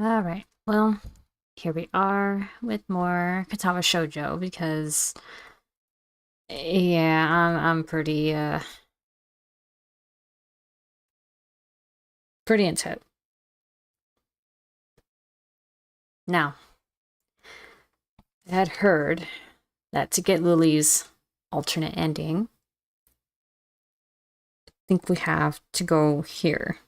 Alright, well, here we are with more Katawa Shoujo because, yeah, I'm pretty into it. Now, I had heard that to get Lily's alternate ending, I think we have to go here.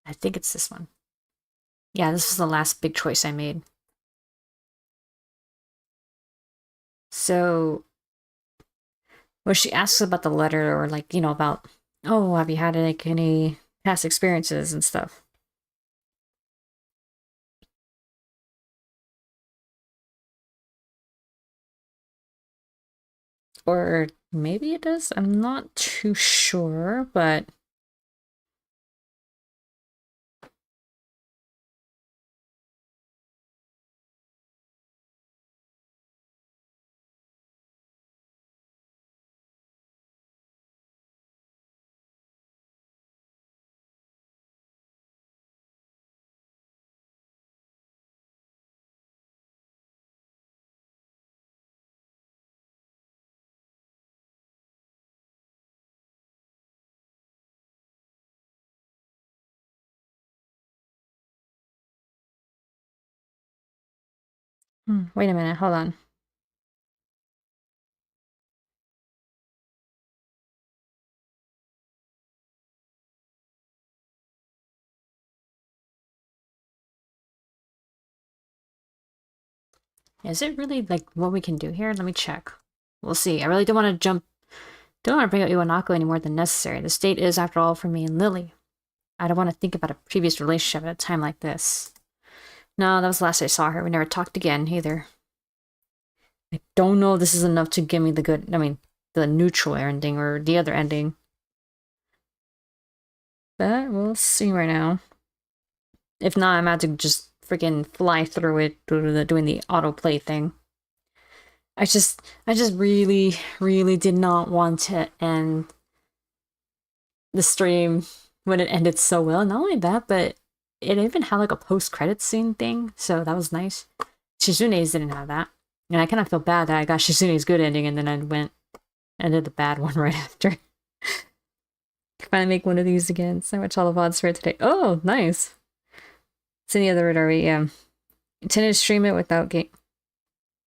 I think it's this one. Yeah, this was the last big choice I made. So, when she asks about the letter or like, about, oh, have you had like any past experiences and stuff? Or maybe it does. I'm not too sure, but wait a minute, hold on. Is it really like what we can do here? Let me check. We'll see. I really don't want to don't want to bring up Iwanako any more than necessary. The state is, after all, for me and Lily. I don't want to think about a previous relationship at a time like this. No, that was the last I saw her. We never talked again, either. I don't know if this is enough to give me the neutral ending or the other ending. But we'll see right now. If not, I'm about to just freaking fly through it doing the autoplay thing. I just really, really did not want to end the stream when it ended so well. Not only that, but it even had like a post-credits scene thing, so that was nice. Shizune's didn't have that. And I kind of feel bad that I got Shizune's good ending and then I went and did the bad one right after. Finally make one of these again. So much all the VODs for today. Oh, nice. It's in the other radar, yeah. Intended to stream it without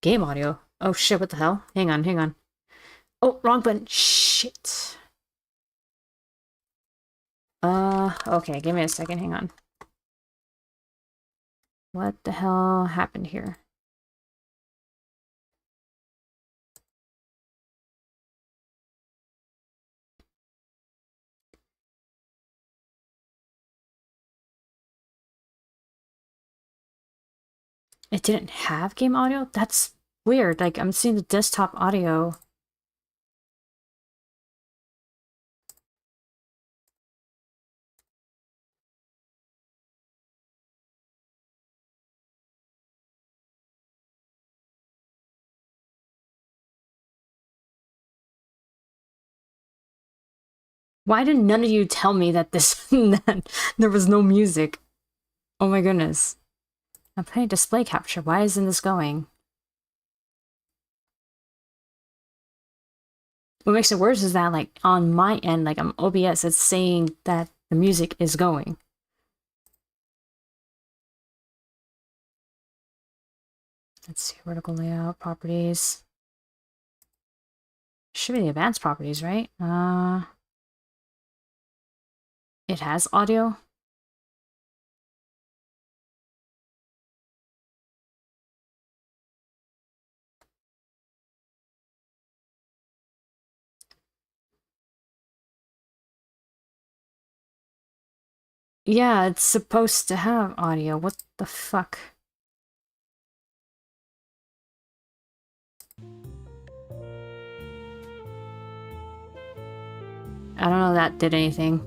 game audio. Oh shit, what the hell? Hang on, hang on. Oh, wrong button. Shit. Okay, give me a second, hang on. What the hell happened here? It didn't have game audio? That's weird. Like, I'm seeing the desktop audio. Why did none of you tell me that that there was no music? Oh my goodness. I'm playing display capture. Why isn't this going? What makes it worse is that, like, on my end, like, I'm OBS, it's saying that the music is going. Let's see, vertical layout, properties. Should be the advanced properties, right? It has audio. Yeah, it's supposed to have audio. What the fuck? I don't know if that did anything.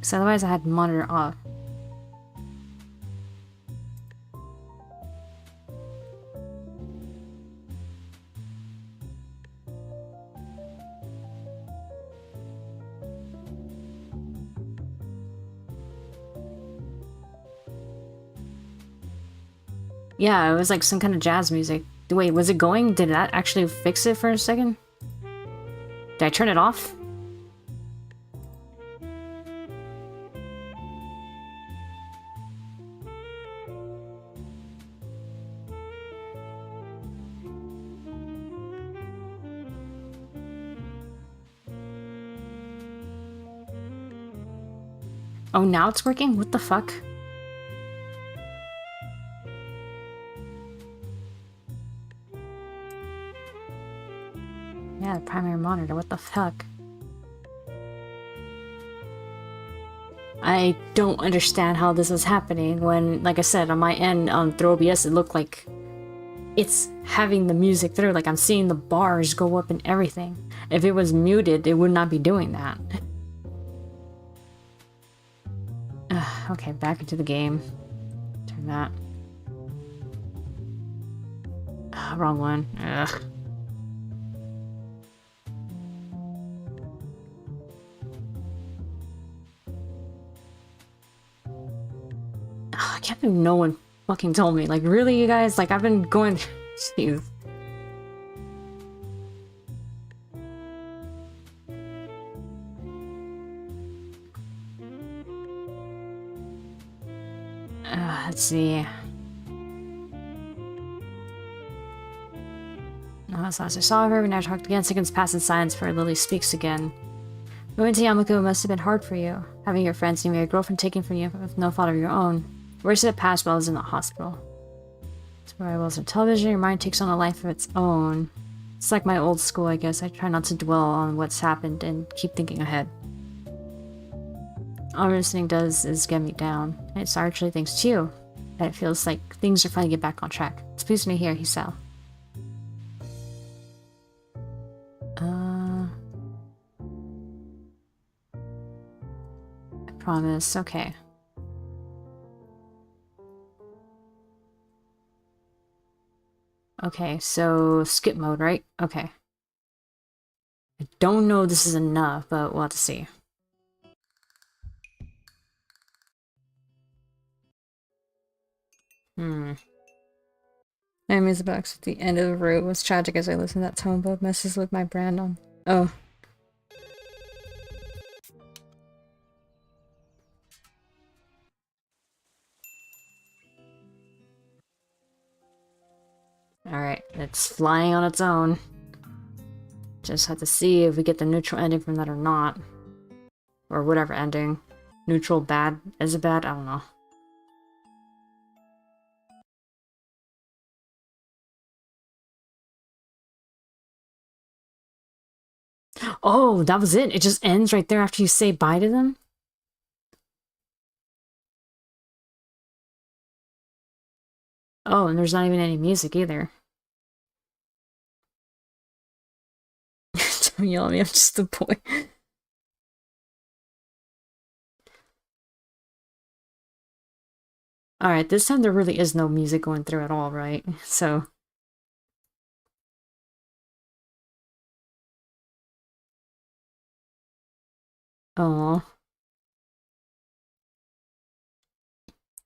because otherwise I had monitor off. Yeah, it was like some kind of jazz music. Wait, was it going? Did that actually fix it for a second? Did I turn it off? Oh, now it's working? What the fuck? Yeah, the primary monitor, what the fuck? I don't understand how this is happening when, like I said, on my end on Throw OBS, it looked like it's having the music through. Like I'm seeing the bars go up and everything. If it was muted, it would not be doing that. Okay, back into the game. Turn that. Wrong one. Ugh. I can't believe no one fucking told me. Like, really, you guys? Like, I've been going... Jeez. Let's see. Last I saw her, we never talked again. Seconds pass in silence before Lily speaks again. Moving to Yamaku must have been hard for you. Having your friends and your girlfriend taken from you with no fault of your own. Where did it pass while I was in the hospital? It's where I was on television, your mind takes on a life of its own. It's like my old school, I guess. I try not to dwell on what's happened and keep thinking ahead. All listening does is get me down. And it's actually thanks to you that it feels like things are finally getting back on track. It's pleased me here, Hisao. I promise. Okay. Okay, so skip mode, right? Okay. I don't know if this is enough, but we'll have to see. Enemies box at the end of the route was tragic as I listened to that tone both messes with my brand on. Oh. Alright, it's flying on its own. Just have to see if we get the neutral ending from that or not. Or whatever ending. Neutral bad. Is it bad? I don't know. Oh, that was it? It just ends right there after you say bye to them? Oh, and there's not even any music either. Don't yell at me, I'm just a boy. Alright, this time there really is no music going through at all, right? So... Oh.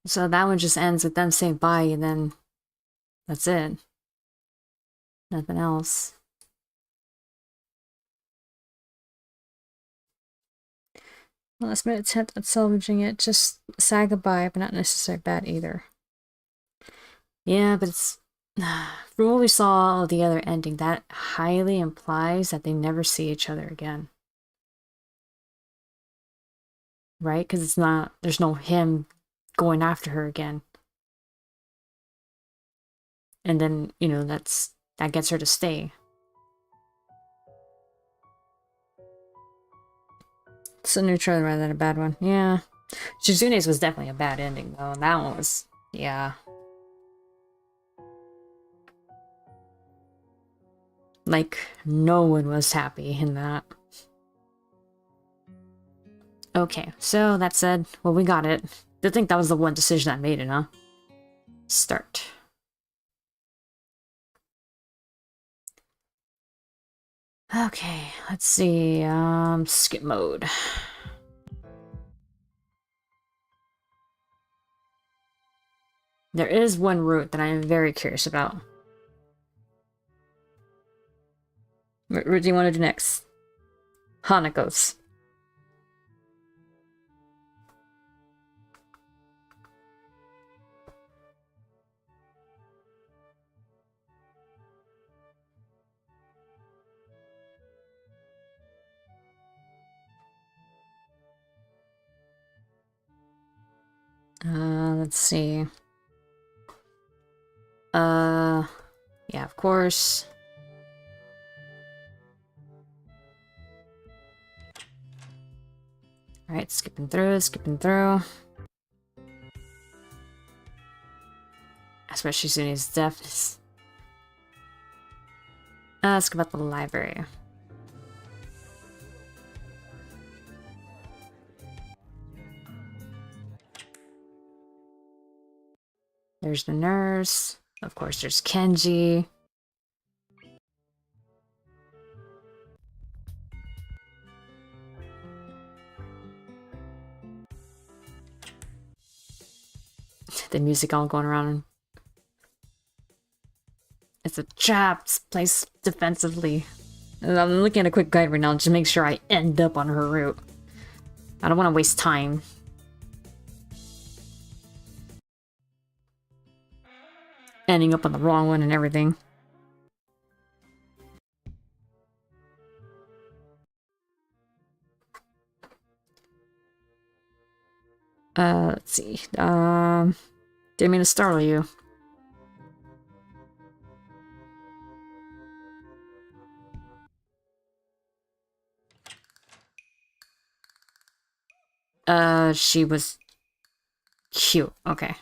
So that one just ends with them saying bye and then... That's it. Nothing else. Last minute attempt at salvaging it, just say goodbye, but not necessarily bad either. Yeah, but it's... From what we saw of the other ending, that highly implies that they never see each other again. Right? Because it's not... There's no him going after her again. And then, you know, that gets her to stay. So neutral rather than a bad one. Yeah. Shizune's was definitely a bad ending, though. And that one was... Yeah. Like, no one was happy in that. Okay, so that said, well, we got it. Did think that was the one decision that made it, huh? Start. Okay, let's see, skip mode. There is one route that I am very curious about. What route do you want to do next? Hanako's. Let's see. Yeah, of course. Alright, skipping through, skipping through. Especially soon as deafness. Let's go about the library. There's the nurse. Of course, there's Kenji. The music all going around. It's a trap. Place defensively. And I'm looking at a quick guide right now to make sure I end up on her route. I don't want to waste time. Ending up on the wrong one and everything. Let's see. Didn't mean to startle you. She was cute. Okay.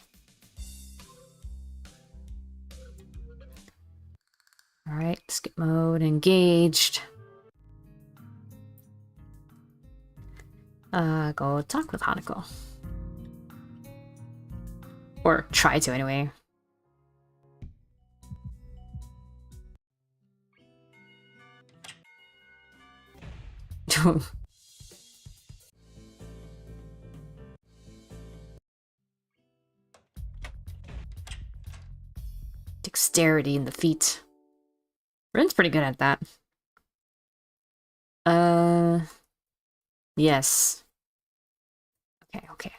Alright, skip mode, engaged. Go talk with Hanako. Or try to, anyway. Dexterity in the feet. Rin's pretty good at that. Yes. Okay.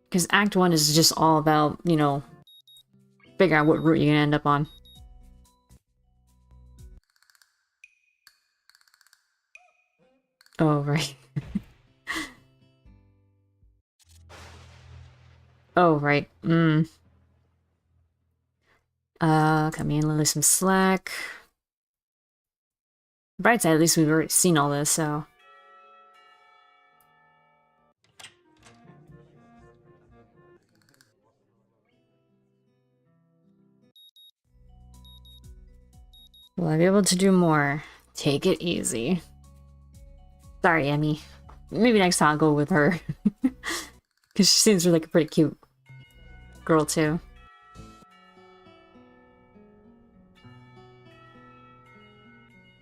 Because Act 1 is just all about, you know, figuring out what route you're gonna end up on. Oh, right. Oh, right. Cut me and Lily some slack. Bright side, at least we've already seen all this, so... Will I be able to do more? Take it easy. Sorry, Emmy. Maybe next time I'll go with her. Because she seems like a pretty cute girl, too.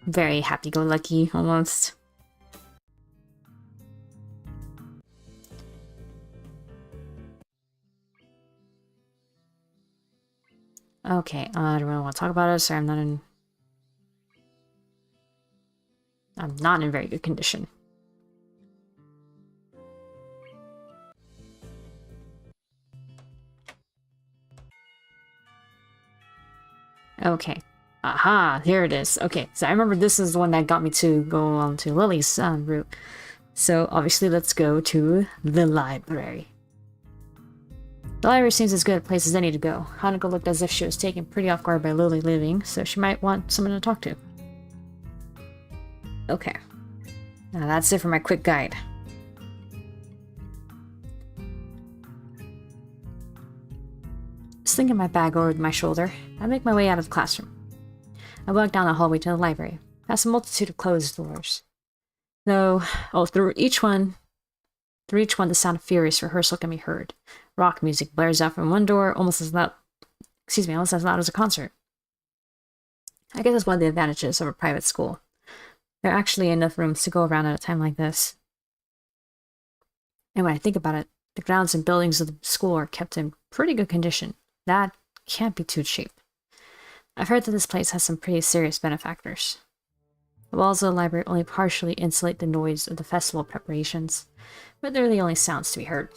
Very happy-go-lucky, almost. Okay, I don't really want to talk about it. Sorry, I'm not in very good condition. Okay. Aha, here it is. Okay, so I remember this is the one that got me to go on to Lily's route. So obviously let's go to the library. The library seems as good a place as any to go. Hanako looked as if she was taken pretty off guard by Lily leaving, so she might want someone to talk to. Okay. Now that's it for my quick guide. Slinging my bag over my shoulder, I make my way out of the classroom. I walk down the hallway to the library, past a multitude of closed doors. Though, through each one, the sound of furious rehearsal can be heard. Rock music blares out from one door, almost as loud as a concert. I guess that's one of the advantages of a private school. There are actually enough rooms to go around at a time like this. And when I think about it, the grounds and buildings of the school are kept in pretty good condition. That can't be too cheap. I've heard that this place has some pretty serious benefactors. The walls of the library only partially insulate the noise of the festival preparations, but they're the only sounds to be heard.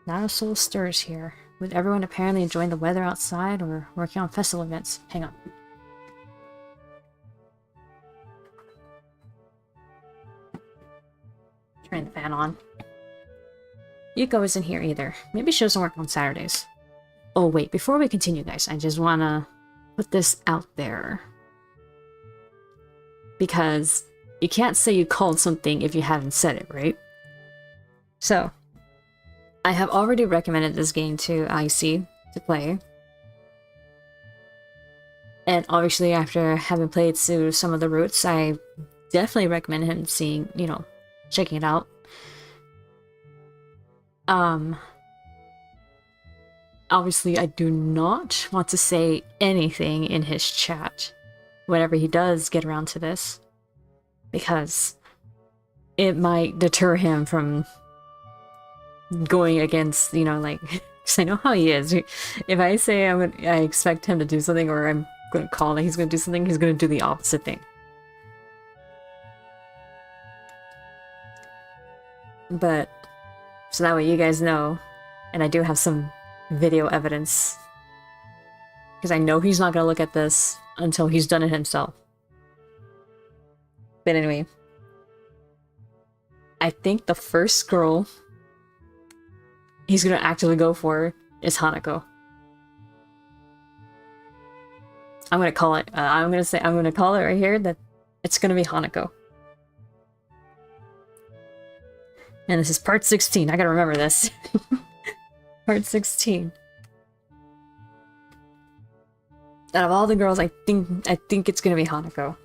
Not a soul stirs here, with everyone apparently enjoying the weather outside or working on festival events. Hang on. Turn the fan on. Yuko isn't here either. Maybe she doesn't work on Saturdays. Oh wait, before we continue guys, I just wanna put this out there. Because you can't say you called something if you haven't said it, right? So, I have already recommended this game to IC to play. And obviously after having played through some of the routes, I definitely recommend him seeing, checking it out. Obviously I do not want to say anything in his chat whenever he does get around to this, because it might deter him from going against, because I know how he is. If I say I expect him to do something, or I'm going to call that he's going to do something, he's going to do the opposite thing. But, so that way you guys know, and I do have some video evidence, because I know he's not going to look at this until he's done it himself. But anyway, I think the first girl he's going to actively go for is Hanako. I'm going to call it, I'm going to call it right here that it's going to be Hanako. And this is part 16. I gotta remember this. Part 16. Out of all the girls, I think it's gonna be Hanako.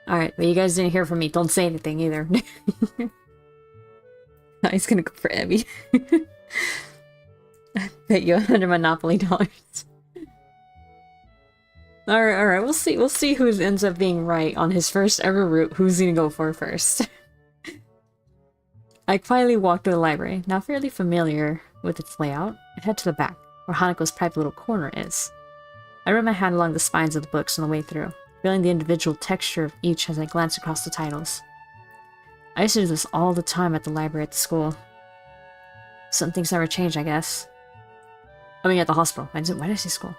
Alright, but you guys didn't hear from me. Don't say anything either. He's gonna go for Abby. I bet you $100 Monopoly dollars. Alright, we'll see who ends up being right on his first ever route, who's gonna go for first. I quietly walked to the library, now fairly familiar with its layout, and head to the back, where Hanako's private little corner is. I run my hand along the spines of the books on the way through, feeling the individual texture of each as I glance across the titles. I used to do this all the time at the library at the school. Some things never change, I guess. I mean, at the hospital. Why did I say school?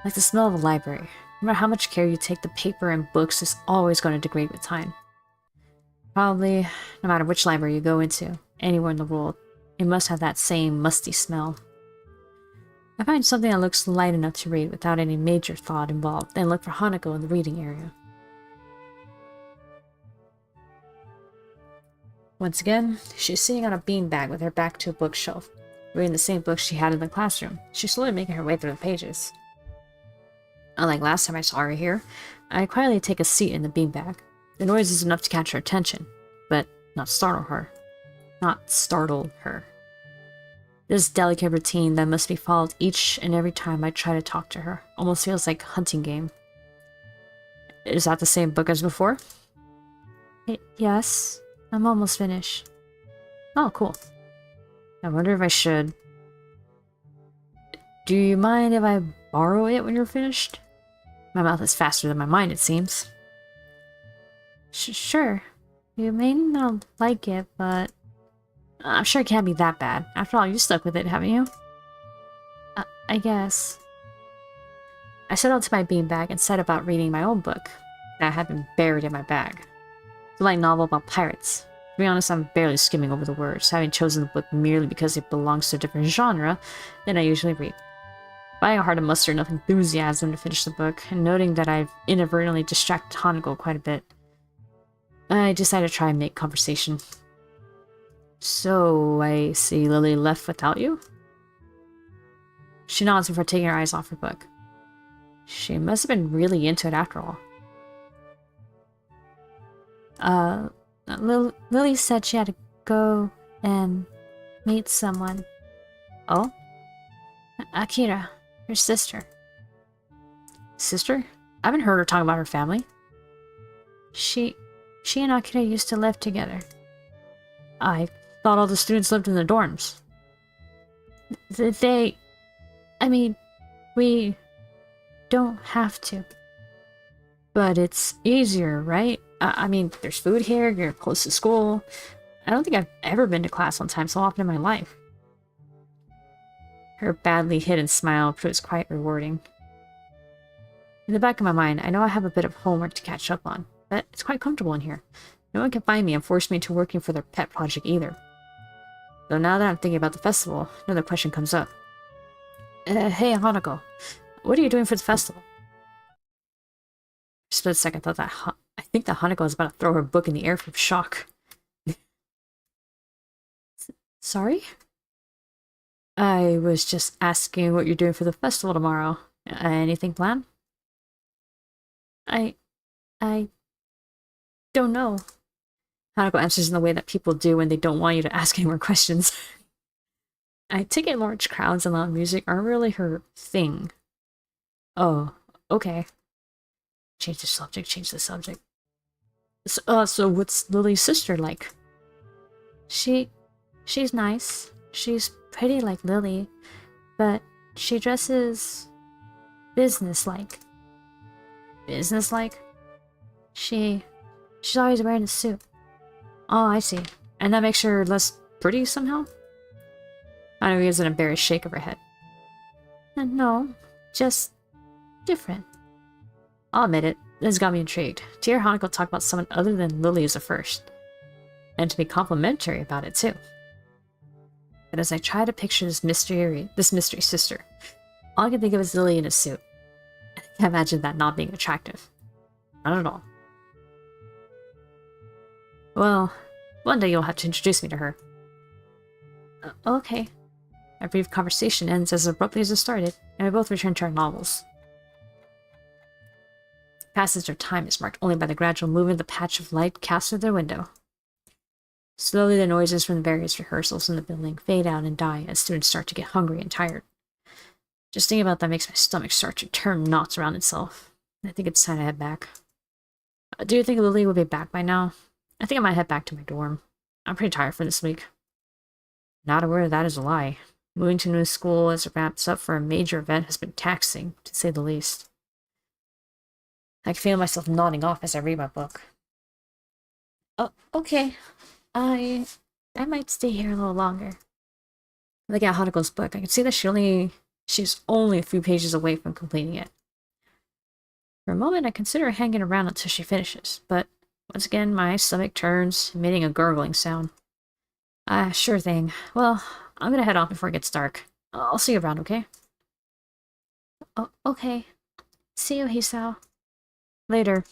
Like the smell of a library. No matter how much care you take, the paper and books is always going to degrade with time. Probably, no matter which library you go into, anywhere in the world, it must have that same musty smell. I find something that looks light enough to read without any major thought involved, then look for Hanako in the reading area. Once again, she's sitting on a beanbag with her back to a bookshelf, reading the same book she had in the classroom. She's slowly making her way through the pages. Unlike last time I saw her here, I quietly take a seat in the beanbag. The noise is enough to catch her attention, but not startle her. This delicate routine that must be followed each and every time I try to talk to her almost feels like a hunting game. Is that the same book as before? Yes, I'm almost finished. Oh, cool. I wonder if I should. Do you mind if I borrow it when you're finished? My mouth is faster than my mind, it seems. Sure. You may not like it, but I'm sure it can't be that bad. After all, you stuck with it, haven't you? I guess. I settled to my beanbag and set about reading my own book that had been buried in my bag. It's a light novel about pirates. To be honest, I'm barely skimming over the words, having chosen the book merely because it belongs to a different genre than I usually read. Finding it hard to muster enough enthusiasm to finish the book, and noting that I've inadvertently distracted Hanako quite a bit, I decided to try and make conversation. So, I see Lily left without you? She nods before taking her eyes off her book. She must have been really into it after all. Lily said she had to go and meet someone. Oh? Akira, her sister. Sister? I haven't heard her talk about her family. She and Akira used to live together. I thought all the students lived in the dorms. I mean, we don't have to. But it's easier, right? I mean, there's food here, you're close to school. I don't think I've ever been to class on time so often in my life. Her badly hidden smile proves quite rewarding. In the back of my mind, I know I have a bit of homework to catch up on, but it's quite comfortable in here. No one can find me and force me into working for their pet project either. Though now that I'm thinking about the festival, another question comes up. Hey, Hanako, what are you doing for the festival? For a split second, I thought that I think that Hanako was about to throw her book in the air from shock. Sorry? I was just asking what you're doing for the festival tomorrow. Anything planned? I don't know. Hanako answers in the way that people do when they don't want you to ask any more questions. I take it large crowds and loud music aren't really her thing. Oh, okay. Change the subject. So what's Lily's sister like? She's nice. She's pretty like Lily, but she dresses business-like. Business-like? She's always wearing a suit. Oh, I see. And that makes her less pretty somehow? I know, gives an embarrassed shake of her head. No, just different. I'll admit it, this got me intrigued. To hear Hanako talk about someone other than Lily is a first. And to be complimentary about it too. But as I try to picture this mystery sister, all I can think of is Lily in a suit. I can't imagine that not being attractive. Not at all. Well, one day you'll have to introduce me to her. Okay. Our brief conversation ends as abruptly as it started, and we both return to our novels. The passage of time is marked only by the gradual movement of the patch of light cast through their window. Slowly the noises from the various rehearsals in the building fade out and die as students start to get hungry and tired. Just thinking about that makes my stomach start to turn knots around itself. I think it's time to head back. Do you think Lily will be back by now? I think I might head back to my dorm. I'm pretty tired for this week. Not aware that is a lie. Moving to a new school as it ramps up for a major event has been taxing, to say the least. I can feel myself nodding off as I read my book. Oh, okay. I might stay here a little longer. Looking at Hanako's book, I can see that she's only a few pages away from completing it. For a moment, I consider hanging around until she finishes, but once again, my stomach turns, emitting a gurgling sound. Sure thing. Well, I'm gonna head off before it gets dark. I'll see you around, okay? Oh, okay. See you, Hisao. Later.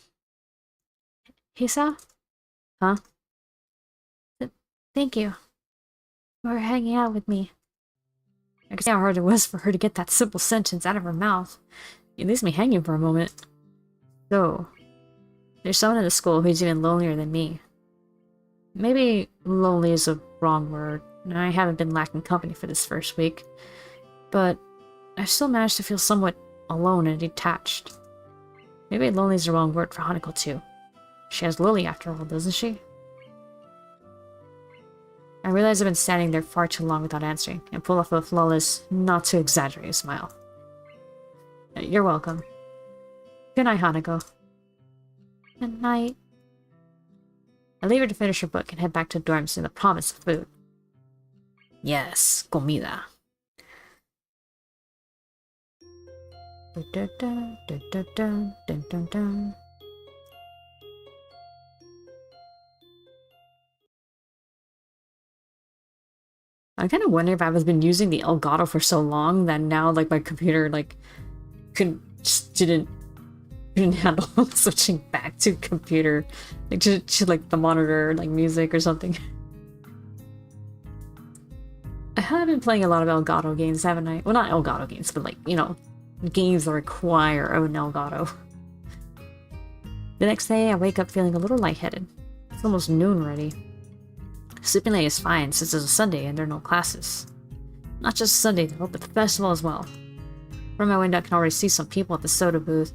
Hisao? Huh? Thank you for hanging out with me. I could see how hard it was for her to get that simple sentence out of her mouth. It leaves me hanging for a moment. So, there's someone in the school who's even lonelier than me. Maybe lonely is a wrong word. I haven't been lacking company for this first week. But I still managed to feel somewhat alone and detached. Maybe lonely is the wrong word for Hanako too. She has Lily after all, doesn't she? I realize I've been standing there far too long without answering, and pull off a flawless, not to exaggerate smile. You're welcome. Good night, Hanako. Good night. I leave her to finish her book and head back to the dorms in the promise of food. Yes, comida. I kind of wonder if I've been using the Elgato for so long that now, like, my computer, like, didn't handle switching back to computer, like, to like, the monitor, like, music or something. I have been playing a lot of Elgato games, haven't I? Well, not Elgato games, but like, you know, games that require an Elgato. The next day, I wake up feeling a little lightheaded. It's almost noon already. Sleeping late is fine since it's a Sunday and there are no classes. Not just Sunday though, but the festival as well. From my window, I can already see some people at the soba booth,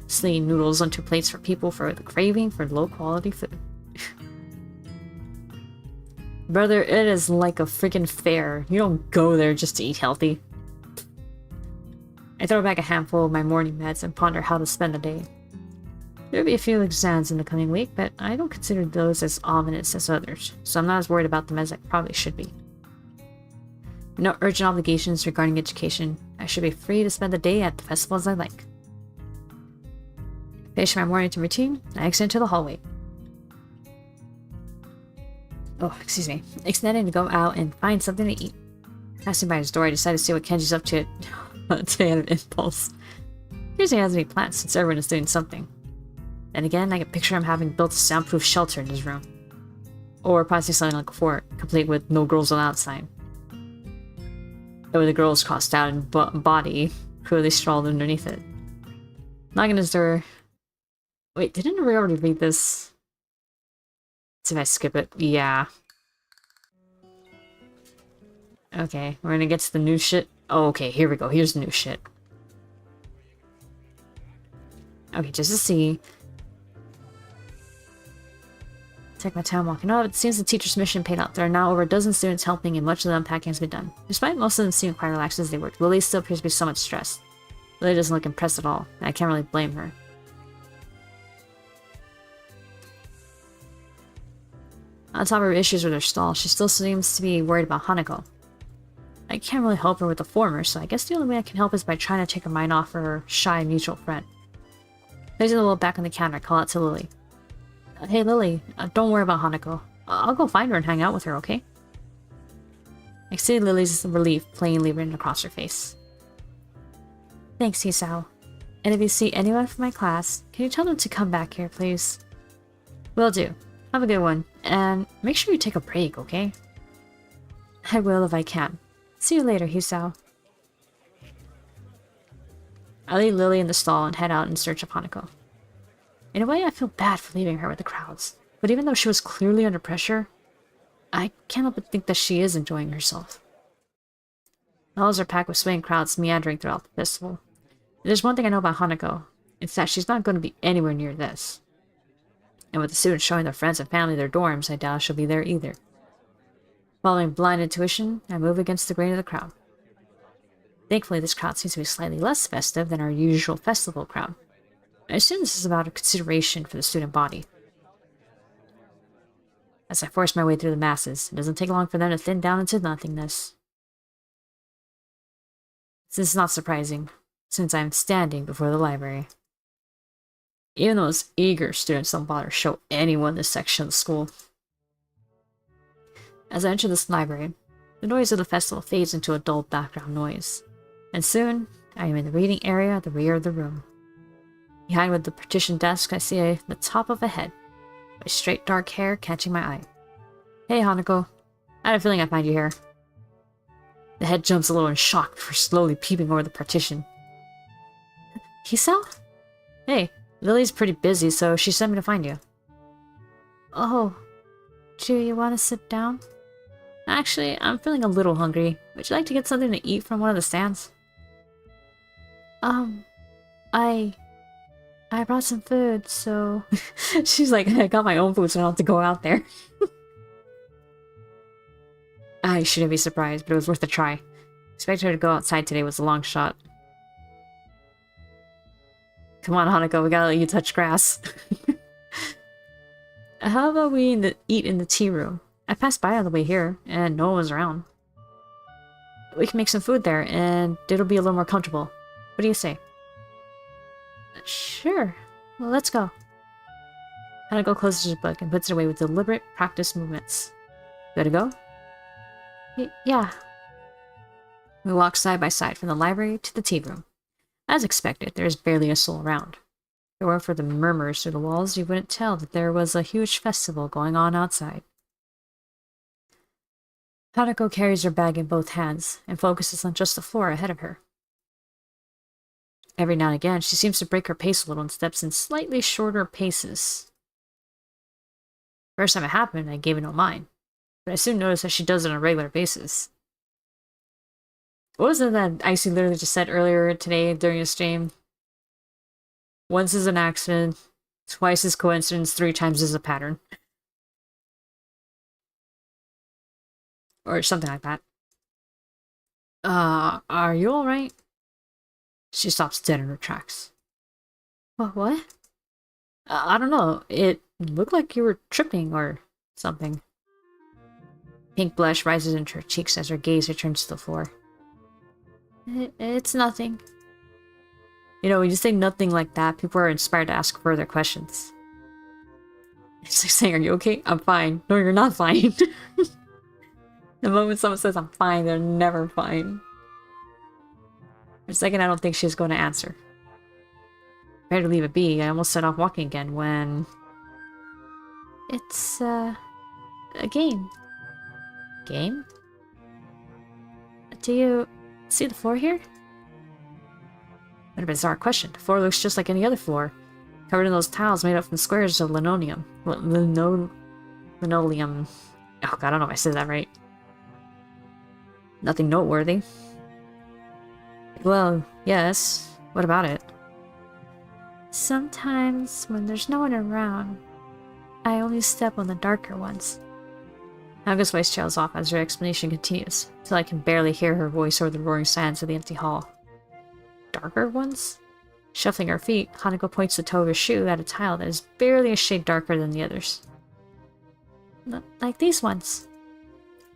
slinging noodles onto plates for people for the craving for low-quality food. Brother, it is like a freaking fair. You don't go there just to eat healthy. I throw back a handful of my morning meds and ponder how to spend the day. There will be a few exams in the coming week, but I don't consider those as ominous as others, so I'm not as worried about them as I probably should be. No urgent obligations regarding education. I should be free to spend the day at the festival as I like. Finish my morning routine, I exit into the hallway. Oh, excuse me. Extending to go out and find something to eat. Passing by his door, I decide to see what Kenji's up to today out of impulse. Here's he has any plans since everyone is doing something. Then again, I can picture him having built a soundproof shelter in his room. Or possibly something like a fort, complete with no girls on the outside. Or with the girls crossed out and body clearly sprawled underneath it. Knocking his door. Wait, didn't we already read this? Let's see if I skip it. Yeah. Okay, we're gonna get to the new shit. Oh, okay, here we go. Here's the new shit. Okay, just to see. Take my time walking up. It seems the teacher's mission paid off. There are now over a dozen students helping, and much of the unpacking has been done. Despite most of them seeming quite relaxed as they work, Lily still appears to be somewhat stressed. Lily doesn't look impressed at all, and I can't really blame her. On top of her issues with her stall, she still seems to be worried about Hanako. I can't really help her with the former, so I guess the only way I can help is by trying to take her mind off her shy mutual friend. Placing the little back on the counter, I call out to Lily. Hey Lily, don't worry about Hanako. I'll go find her and hang out with her, okay? I see Lily's relief plainly written across her face. Thanks, Hisao. And if you see anyone from my class, can you tell them to come back here, please? Will do. Have a good one, and make sure you take a break, okay? I will if I can. See you later, Hisao. I leave Lily in the stall and head out in search of Hanako. In a way, I feel bad for leaving her with the crowds, but even though she was clearly under pressure, I can't help but think that she is enjoying herself. The halls are packed with swaying crowds meandering throughout the festival. And there's one thing I know about Hanako, it's that she's not going to be anywhere near this. And with the students showing their friends and family their dorms, I doubt she'll be there either. Following blind intuition, I move against the grain of the crowd. Thankfully, this crowd seems to be slightly less festive than our usual festival crowd. I assume this is about a consideration for the student body. As I force my way through the masses, it doesn't take long for them to thin down into nothingness. This is not surprising, since I am standing before the library. Even the most eager students don't bother to show anyone this section of the school. As I enter this library, the noise of the festival fades into a dull background noise, and soon I am in the reading area at the rear of the room. Behind the partition desk, I see the top of a head, with straight dark hair catching my eye. Hey, Hanako. I had a feeling I'd find you here. The head jumps a little in shock before slowly peeping over the partition. Hisao? Hey, Lily's pretty busy, so she sent me to find you. Oh, do you want to sit down? Actually, I'm feeling a little hungry. Would you like to get something to eat from one of the stands? I brought some food, so... She's like, I got my own food, so I don't have to go out there. I shouldn't be surprised, but it was worth a try. Expecting her to go outside today was a long shot. Come on, Hanako, we gotta let you touch grass. How about we eat in the tea room? I passed by on the way here, and no one was around. We can make some food there, and it'll be a little more comfortable. What do you say? Sure. Well, let's go. Hanako closes his book and puts it away with deliberate, practiced movements. Gotta go? Yeah. We walk side by side from the library to the tea room. As expected, there is barely a soul around. If it weren't for the murmurs through the walls, you wouldn't tell that there was a huge festival going on outside. Hanako carries her bag in both hands and focuses on just the floor ahead of her. Every now and again, she seems to break her pace a little and steps in slightly shorter paces. First time it happened, I gave it no mind, but I soon noticed that she does it on a regular basis. What was it that Icy literally just said earlier today during a stream? Once is an accident, twice is coincidence, 3 times is a pattern. Or something like that. Are you alright? She stops dead in her tracks. What? I don't know. It looked like you were tripping or something. Pink blush rises into her cheeks as her gaze returns to the floor. It's nothing. You know, when you say nothing like that, people are inspired to ask further questions. It's like saying, are you okay? I'm fine. No, you're not fine. The moment someone says I'm fine, they're never fine. For a second, I don't think she's going to answer. Better to leave it be. I almost set off walking again when... It's, a game. Game? Do you see the floor here? What a bizarre question. The floor looks just like any other floor, covered in those tiles made up from squares of linoleum. Linoleum. Oh god, I don't know if I said that right. Nothing noteworthy. Well, yes. What about it? Sometimes, when there's no one around, I only step on the darker ones. Naga's voice trails off as her explanation continues, till I can barely hear her voice over the roaring silence of the empty hall. Darker ones? Shuffling her feet, Hanako points the toe of her shoe at a tile that is barely a shade darker than the others. Like these ones.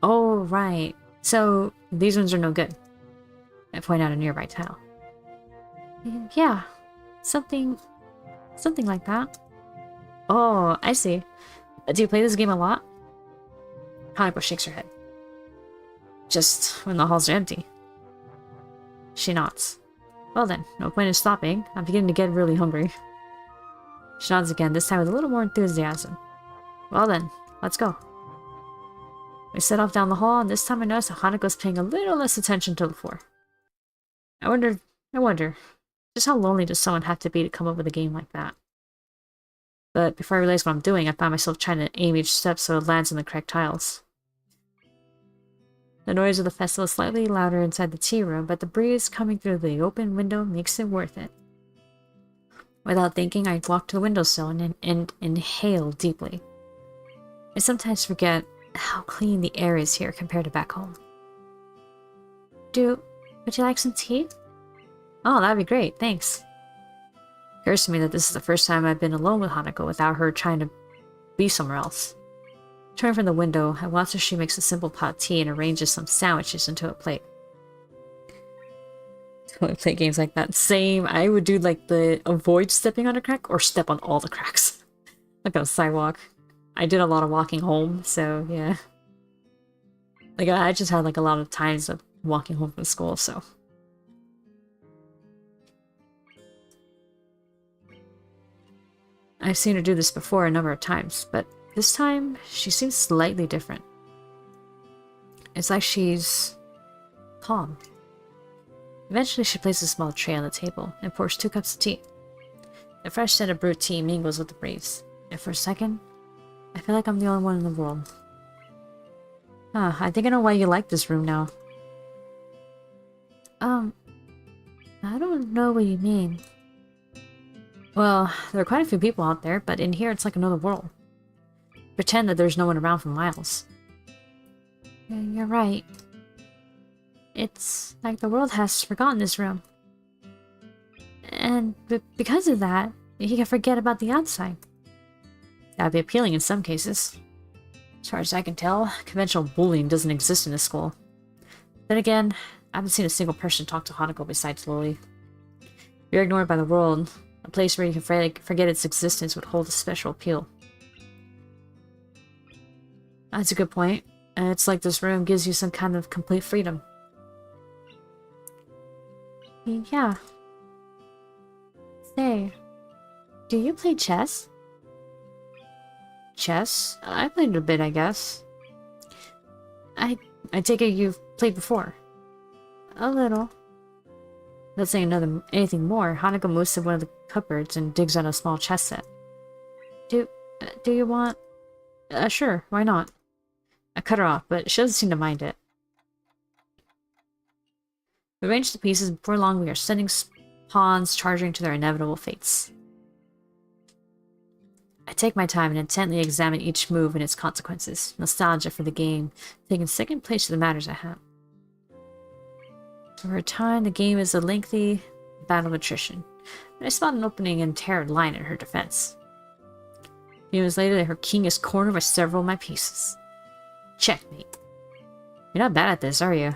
Oh, right. So, these ones are no good. I point out a nearby tile. Yeah. Something like that. Oh, I see. Do you play this game a lot? Hanako shakes her head. Just when the halls are empty. She nods. Well then, no point in stopping. I'm beginning to get really hungry. She nods again, this time with a little more enthusiasm. Well then, let's go. We set off down the hall, and this time I notice that Hanako's paying a little less attention to the floor. I wonder, just how lonely does someone have to be to come up with a game like that? But before I realize what I'm doing, I find myself trying to aim each step so it lands in the correct tiles. The noise of the festival is slightly louder inside the tea room, but the breeze coming through the open window makes it worth it. Without thinking, I walk to the windowsill and inhale deeply. I sometimes forget how clean the air is here compared to back home. Would you like some tea? Oh, that'd be great, thanks. It occurs to me that this is the first time I've been alone with Hanako without her trying to be somewhere else. Turning from the window, I watch as she makes a simple pot of tea and arranges some sandwiches into a plate. When I play games like that, same. I would do like the avoid stepping on a crack or step on all the cracks. Like on a sidewalk. I did a lot of walking home, so yeah. Like I just had like a lot of times of walking home from school, so. I've seen her do this before a number of times, but this time she seems slightly different. It's like she's calm. Eventually she places a small tray on the table and pours 2 cups of tea. The fresh scent of brewed tea mingles with the breeze, and for a second, I feel like I'm the only one in the world. I think I know why you like this room now. I don't know what you mean. Well, there are quite a few people out there, but in here it's like another world. Pretend that there's no one around for miles. You're right. It's like the world has forgotten this room. And because of that, he can forget about the outside. That'd be appealing in some cases. As far as I can tell, conventional bullying doesn't exist in this school. Then again, I haven't seen a single person talk to Hanako besides Lily. If you're ignored by the world, a place where you can forget its existence would hold a special appeal. That's a good point. And it's like this room gives you some kind of complete freedom. Yeah. Say, do you play chess? Chess? I played a bit, I guess. I I take it you've played before? A little. Not saying anything more, Hanako moves to one of the cupboards and digs out a small chess set. Do you want... sure, why not? I cut her off, but she doesn't seem to mind it. We arrange the pieces, and before long we are sending pawns charging to their inevitable fates. I take my time and intently examine each move and its consequences, nostalgia for the game, taking second place to the matters at hand. For a time, the game is a lengthy battle of attrition, but I spot an opening and tear a line in her defense. A few minutes later, her king is cornered by several of my pieces. Checkmate. You're not bad at this, are you?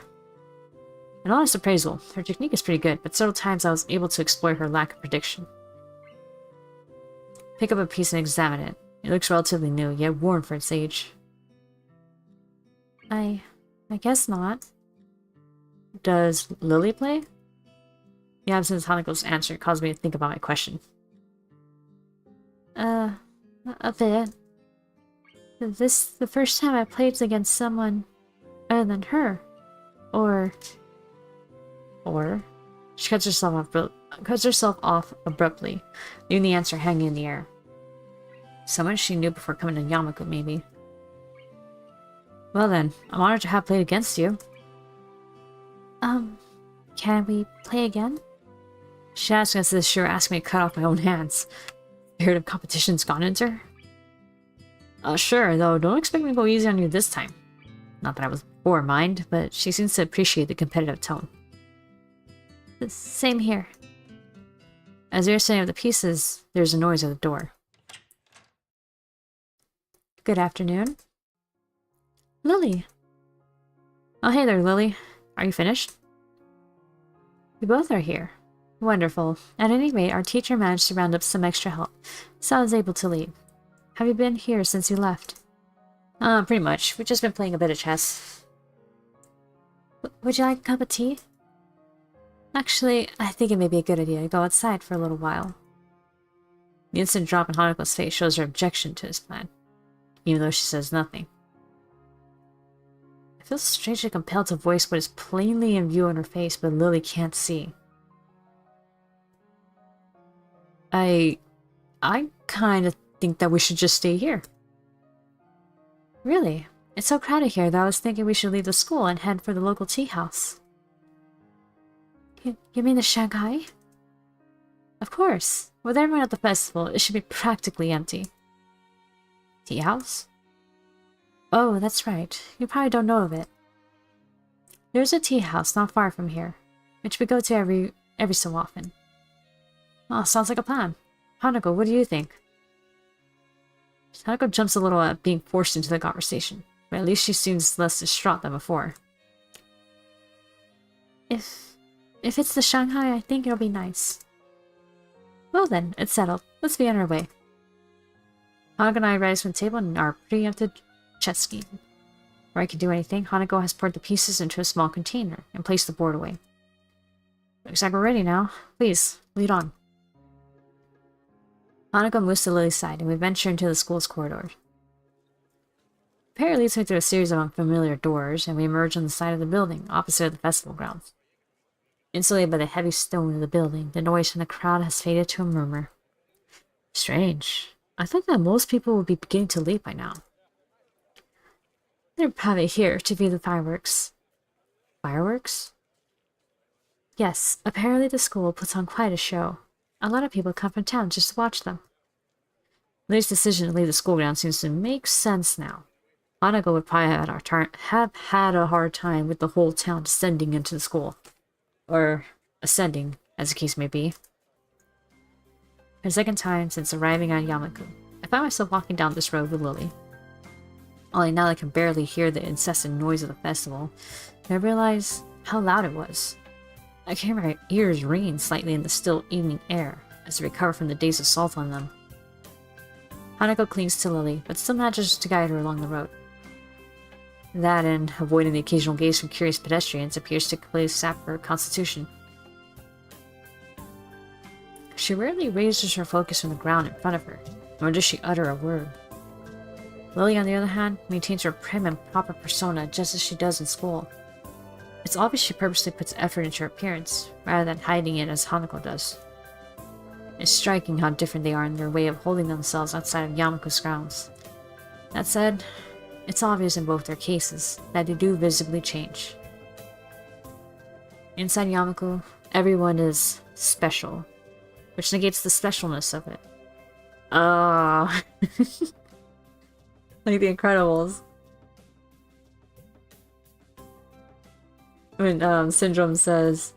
An honest appraisal. Her technique is pretty good, but several times I was able to exploit her lack of prediction. Pick up a piece and examine it. It looks relatively new, yet worn for its age. I guess not. Does Lily play? The absence of Hanako's answer caused me to think about my question. A bit. This the first time I played against someone other than her. Or... She cuts herself off abruptly, leaving the answer hanging in the air. Someone she knew before coming to Yamaku, maybe. Well then, I'm honored to have played against you. Can we play again? She asked as if she were asking me to cut off my own hands. The spirit of competition's gone into her. Sure, though don't expect me to go easy on you this time. Not that I was before, mind, but she seems to appreciate the competitive tone. Same here. As you're setting up the pieces, there's a noise at the door. Good afternoon. Lily. Oh, hey there, Lily. Are you finished? We both are here. Wonderful. At any rate, our teacher managed to round up some extra help, so I was able to leave. Have you been here since you left? Pretty much. We've just been playing a bit of chess. Would you like a cup of tea? Actually, I think it may be a good idea to go outside for a little while. The instant drop in Hanako's face shows her objection to his plan, even though she says nothing. I feel strangely compelled to voice what is plainly in view on her face, but Lily can't see. I kind of think that we should just stay here. Really? It's so crowded here that I was thinking we should leave the school and head for the local tea house. You mean the Shanghai? Of course. With everyone at the festival, it should be practically empty. Tea house? Oh, that's right. You probably don't know of it. There's a tea house not far from here, which we go to every so often. Oh, sounds like a plan. Hanako, what do you think? Hanako jumps a little at being forced into the conversation, but at least she seems less distraught than before. If it's the Shanghai, I think it'll be nice. Well then, it's settled. Let's be on our way. Hanako and I rise from the table and are preempted chess scheme. Before I can do anything, Hanako has poured the pieces into a small container and placed the board away. Looks like we're ready now. Please, lead on. Hanako moves to Lily's side, and we venture into the school's corridor. The pair leads me through a series of unfamiliar doors, and we emerge on the side of the building, opposite of the festival grounds. Insulated by the heavy stone of the building, the noise from the crowd has faded to a murmur. Strange. I thought that most people would be beginning to leave by now. They're probably here to view the fireworks. Fireworks? Yes, apparently the school puts on quite a show. A lot of people come from town just to watch them. Lily's decision to leave the school ground seems to make sense now. Hanako would probably have had a hard time with the whole town descending into the school. Or ascending, as the case may be. For the second time since arriving at Yamaku, I find myself walking down this road with Lily. Only now I can barely hear the incessant noise of the festival, and I realize how loud it was. I can hear my ears ringing slightly in the still evening air, as I recover from the day's assault on them. Hanako clings to Lily, but still manages to guide her along the road. That, and avoiding the occasional gaze from curious pedestrians, appears to completely sap her constitution. She rarely raises her focus from the ground in front of her, nor does she utter a word. Lily, on the other hand, maintains her prim and proper persona just as she does in school. It's obvious she purposely puts effort into her appearance, rather than hiding it as Hanako does. It's striking how different they are in their way of holding themselves outside of Yamako's grounds. That said, it's obvious in both their cases that they do visibly change. Inside Yamako, everyone is special, which negates the specialness of it. Like The Incredibles. When Syndrome says,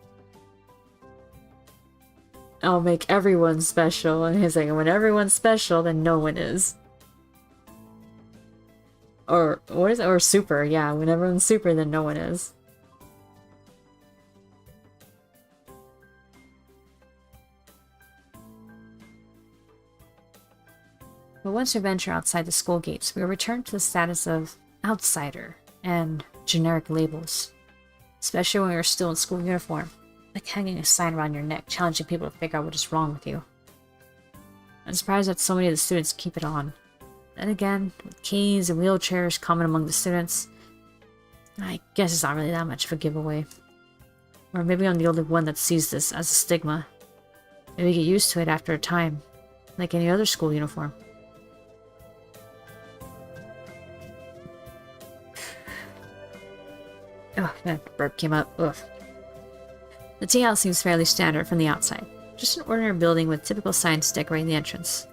I'll make everyone special, and he's like, when everyone's special, then no one is. Or, what is it? Or super, yeah, when everyone's super, then no one is. But once we venture outside the school gates, we return to the status of outsider and generic labels. Especially when you're still in school uniform, like hanging a sign around your neck, challenging people to figure out what is wrong with you. I'm surprised that so many of the students keep it on. And again, with canes and wheelchairs common among the students, I guess it's not really that much of a giveaway. Or maybe I'm the only one that sees this as a stigma. Maybe get used to it after a time, like any other school uniform. Oh, that burp came up. Ugh. The tea house seems fairly standard from the outside. Just an ordinary building with typical signs decorating the entrance.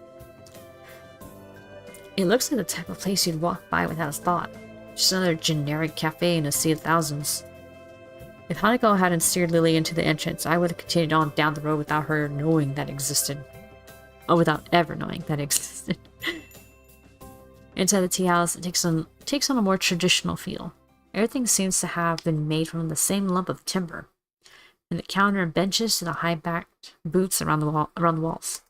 It looks like the type of place you'd walk by without a thought. Just another generic cafe in a sea of thousands. If Hanako hadn't steered Lily into the entrance, I would have continued on down the road without her knowing that existed. Oh, without ever knowing that existed. Inside the tea house, it takes on a more traditional feel. Everything seems to have been made from the same lump of timber, from the counter and benches to the high-backed boots around the walls.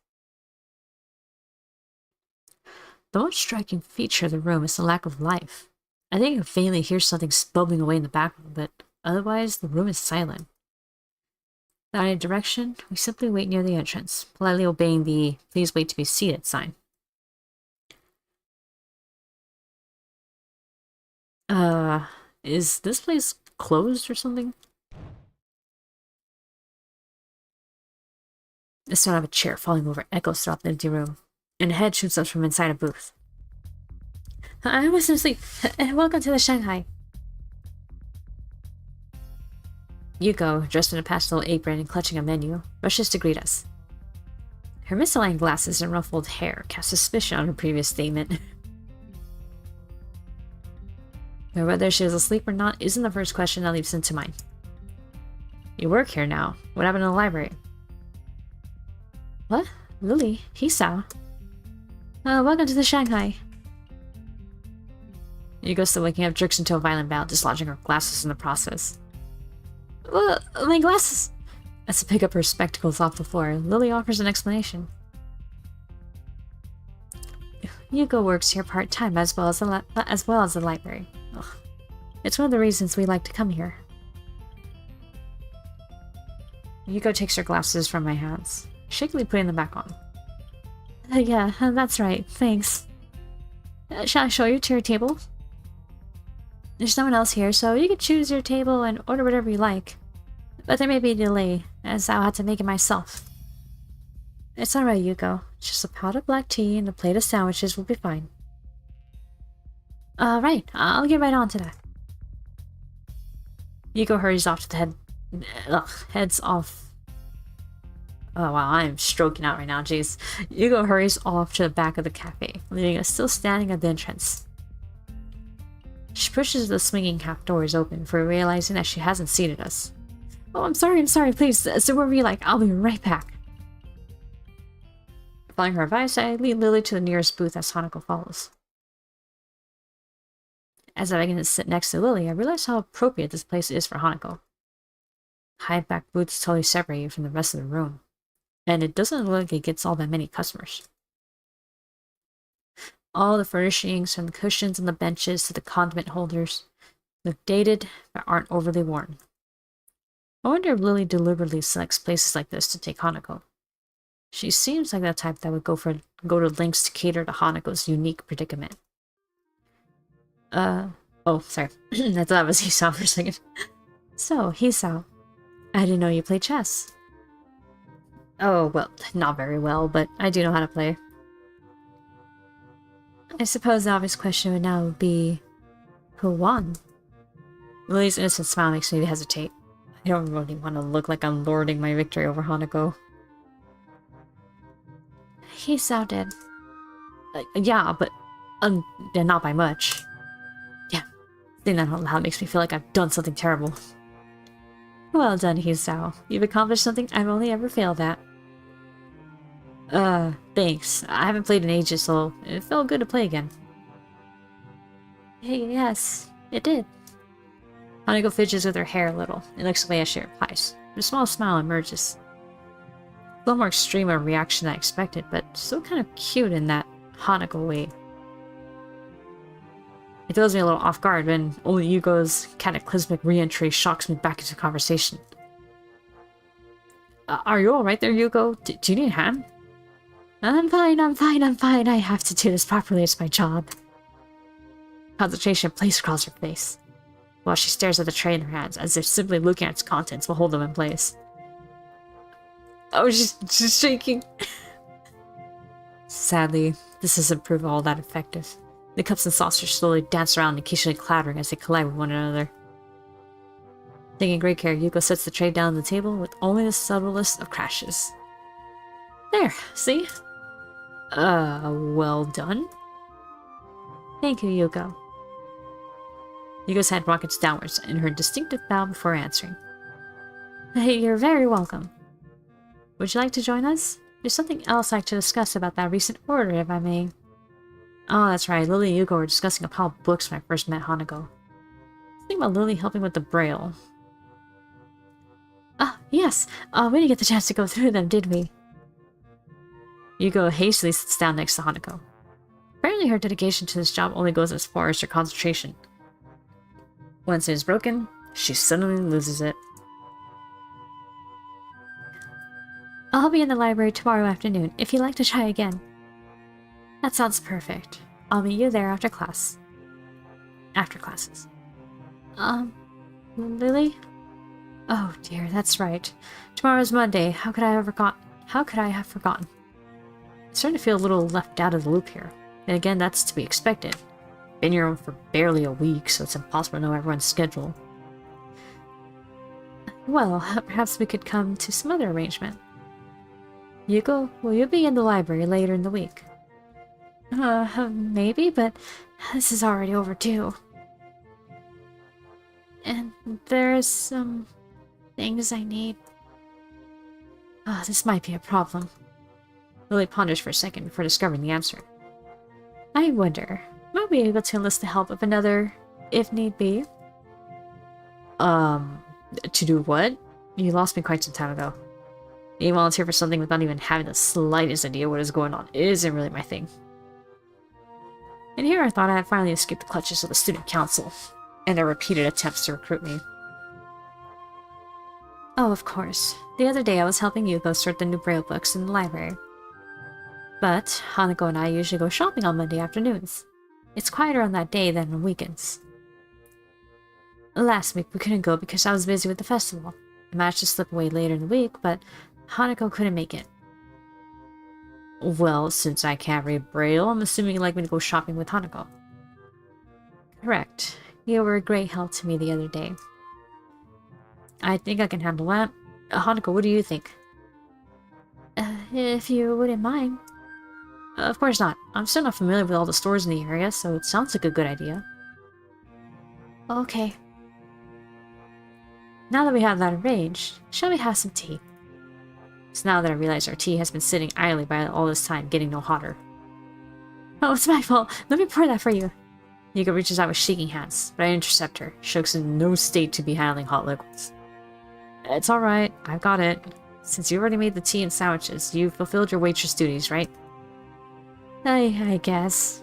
The most striking feature of the room is the lack of life. I think I can faintly hear something bubbling away in the background, but otherwise the room is silent. Without any direction, we simply wait near the entrance, politely obeying the "please wait to be seated" sign. Is this place closed or something? The sound of a chair falling over echoes throughout the empty room, and a head shoots up from inside a booth. I wasn't asleep. Welcome to the Shanghai. Yuko, dressed in a pastel apron and clutching a menu, rushes to greet us. Her misaligned glasses and ruffled hair cast suspicion on her previous statement. But whether she is asleep or not isn't the first question that leaps into mind. You work here now. What happened in the library? What? Lily? Hisa? Welcome to the Shanghai. Yuko, still waking up, jerks into a violent bout, dislodging her glasses in the process. My glasses! As to pick up her spectacles off the floor, Lily offers an explanation. Yuko works here part-time as well as the library. Ugh. It's one of the reasons we like to come here. Yuko takes her glasses from my hands, shakily putting them back on. Yeah, that's right, thanks. Shall I show you to your table? There's no one else here, so you can choose your table and order whatever you like. But there may be a delay, as I'll have to make it myself. It's alright, Yuko. Just a pot of black tea and a plate of sandwiches will be fine. Right, I'll get right on to that. Yuko hurries off to the heads off. Oh wow, I'm stroking out right now, jeez. Yuko hurries off to the back of the cafe, leaving us still standing at the entrance. She pushes the swinging half doors open for realizing that she hasn't seated us. Oh, I'm sorry, please, so wherever you like, I'll be right back. Following her advice, I lead Lily to the nearest booth as Hanako follows. As I begin to sit next to Lily, I realize how appropriate this place is for Hanako. High-back booths totally separate you from the rest of the room, and it doesn't look like it gets all that many customers. All the furnishings, from the cushions and the benches to the condiment holders, look dated but aren't overly worn. I wonder if Lily deliberately selects places like this to take Hanako. She seems like that type that would go to lengths to cater to Hanako's unique predicament. Oh, sorry. I thought that was Hisao for a second. So, Hisao, I didn't know you play chess. Oh, well, not very well, but I do know how to play. I suppose the obvious question would now be, who won? Lily's innocent smile makes me hesitate. I don't really want to look like I'm lording my victory over Hanako. Hisao did. Yeah, but not by much. Yeah, saying that out loud makes me feel like I've done something terrible. Well done, Hisao. You've accomplished something I've only ever failed at. Thanks. I haven't played in ages, so it felt good to play again. Hey, yes, it did. Hanako fidgets with her hair a little and looks away as she replies. A small smile emerges. A little more extreme of a reaction than I expected, but still kind of cute in that Hanako way. It throws me a little off guard when old Yugo's cataclysmic re-entry shocks me back into conversation. Are you alright there, Yugo? Do you need a hand? I'm fine, I'm fine, I'm fine. I have to do this properly. It's my job. Concentration plays across her face, while she stares at the tray in her hands, as if simply looking at its contents will hold them in place. Oh, she's shaking. Sadly, this doesn't prove all that effective. The cups and saucers slowly dance around, occasionally clattering as they collide with one another. Taking great care, Yuko sets the tray down on the table with only the subtlest of crashes. There, see? Well done. Thank you, Yuko. Yuko's head rockets downwards in her distinctive bow before answering. Hey, you're very welcome. Would you like to join us? There's something else I'd like to discuss about that recent order, if I may. Oh, that's right. Lily and Yuko were discussing a pile of books when I first met Hanako. Think about Lily helping with the braille. Ah, yes. We didn't get the chance to go through them, did we? Yuko hastily sits down next to Hanako. Apparently her dedication to this job only goes as far as her concentration. Once it is broken, she suddenly loses it. I'll be in the library tomorrow afternoon, if you'd like to try again. That sounds perfect. I'll meet you there after class. After classes. Lily? Oh dear, that's right. Tomorrow's Monday. How could I have forgotten? I'm starting to feel a little left out of the loop here. And again, that's to be expected. Been here for barely a week, so it's impossible to know everyone's schedule. Well, perhaps we could come to some other arrangement. Yuko, will you be in the library later in the week? Maybe, but this is already overdue. And there's some things I need. This might be a problem. Lily ponders for a second before discovering the answer. I wonder, might we be able to enlist the help of another, if need be? To do what? You lost me quite some time ago. You volunteer for something without even having the slightest idea what is going on. It isn't really my thing. And here I thought I had finally escaped the clutches of the student council, and their repeated attempts to recruit me. Oh, of course. The other day I was helping Yuko sort the new Braille books in the library. But Hanako and I usually go shopping on Monday afternoons. It's quieter on that day than on weekends. Last week we couldn't go because I was busy with the festival. I managed to slip away later in the week, but Hanako couldn't make it. Well, since I can't read Braille, I'm assuming you'd like me to go shopping with Hanako. Correct. You were a great help to me the other day. I think I can handle that. Hanako, what do you think? If you wouldn't mind. Of course not. I'm still not familiar with all the stores in the area, so it sounds like a good idea. Okay. Now that we have that arranged, shall we have some tea? It's now that I realize our tea has been sitting idly by all this time, getting no hotter. Oh, it's my fault. Let me pour that for you. Yuko reaches out with shaking hands, but I intercept her. Shoke's in no state to be handling hot liquids. It's alright. I've got it. Since you already made the tea and sandwiches, you've fulfilled your waitress duties, right? I guess.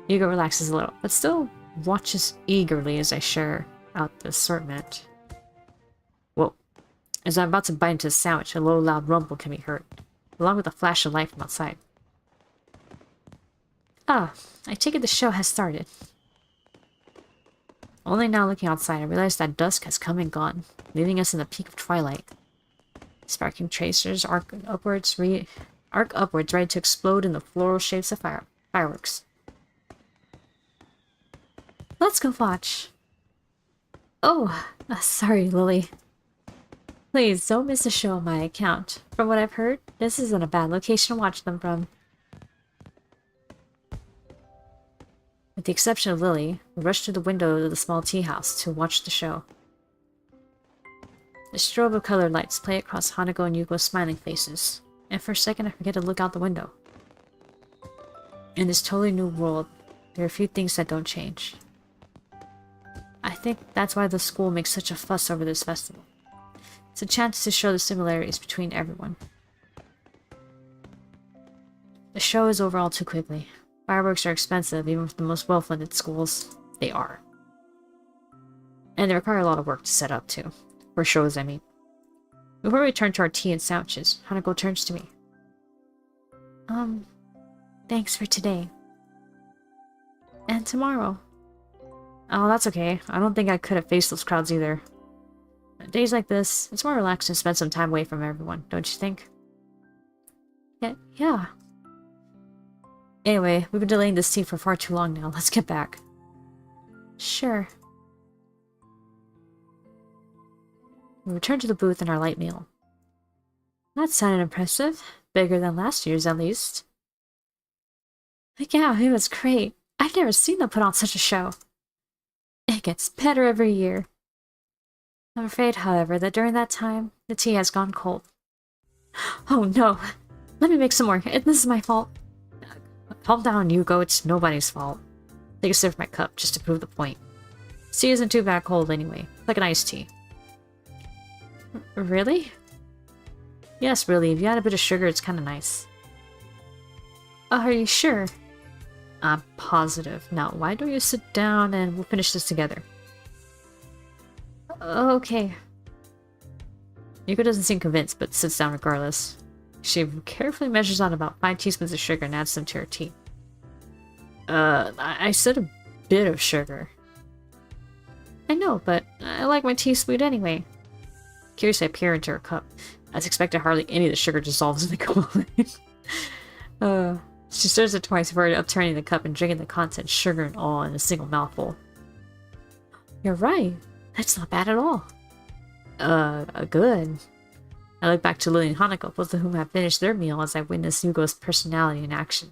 Yuko relaxes a little, but still watches eagerly as I share out the assortment. Whoa. As I'm about to bite into the sandwich, a low, loud rumble can be heard, along with a flash of light from outside. Ah, I take it the show has started. Only now looking outside, I realize that dusk has come and gone, leaving us in the peak of twilight. Sparking tracers arc upwards, ready to explode in the floral shapes of fireworks. Let's go watch. Oh, sorry, Lily. Please, don't miss a show on my account. From what I've heard, this isn't a bad location to watch them from. With the exception of Lily, we rushed to the window of the small tea house to watch the show. The strobe of colored lights play across Hanako and Yuko's smiling faces, and for a second I forget to look out the window. In this totally new world, there are a few things that don't change. I think that's why the school makes such a fuss over this festival. It's a chance to show the similarities between everyone. The show is over all too quickly. Fireworks are expensive, even for the most well-funded schools. They are. And they require a lot of work to set up, too. For shows, I mean. Before we turn to our tea and sandwiches, Hanako turns to me. Thanks for today. And tomorrow. Oh, that's okay. I don't think I could have faced those crowds either. Days like this, it's more relaxed to spend some time away from everyone, don't you think? Yeah. Anyway, we've been delaying this tea for far too long now. Let's get back. Sure. We return to the booth and our light meal. That sounded impressive. Bigger than last year's, at least. Yeah, it was great. I've never seen them put on such a show. It gets better every year. I'm afraid, however, that during that time, the tea has gone cold. Oh no! Let me make some more. This is my fault. Calm down, Yuko. It's nobody's fault. Take a sip of my cup, just to prove the point. Tea isn't too bad cold anyway. Like an iced tea. Really? Yes, really. If you add a bit of sugar, it's kind of nice. Are you sure? I'm positive. Now, why don't you sit down and we'll finish this together? Okay. Yuko doesn't seem convinced, but sits down regardless. She carefully measures out about 5 teaspoons of sugar and adds them to her tea. I said a bit of sugar. I know, but I like my tea sweet anyway. Curiously, I peer into her cup. As expected, hardly any of the sugar dissolves in the Kool-Aid. She stirs it twice before upturning the cup and drinking the contents, sugar and all, in a single mouthful. You're right. That's not bad at all. Good. I look back to Lily and Hanako, both of whom have finished their meal as I witness Yugo's personality in action.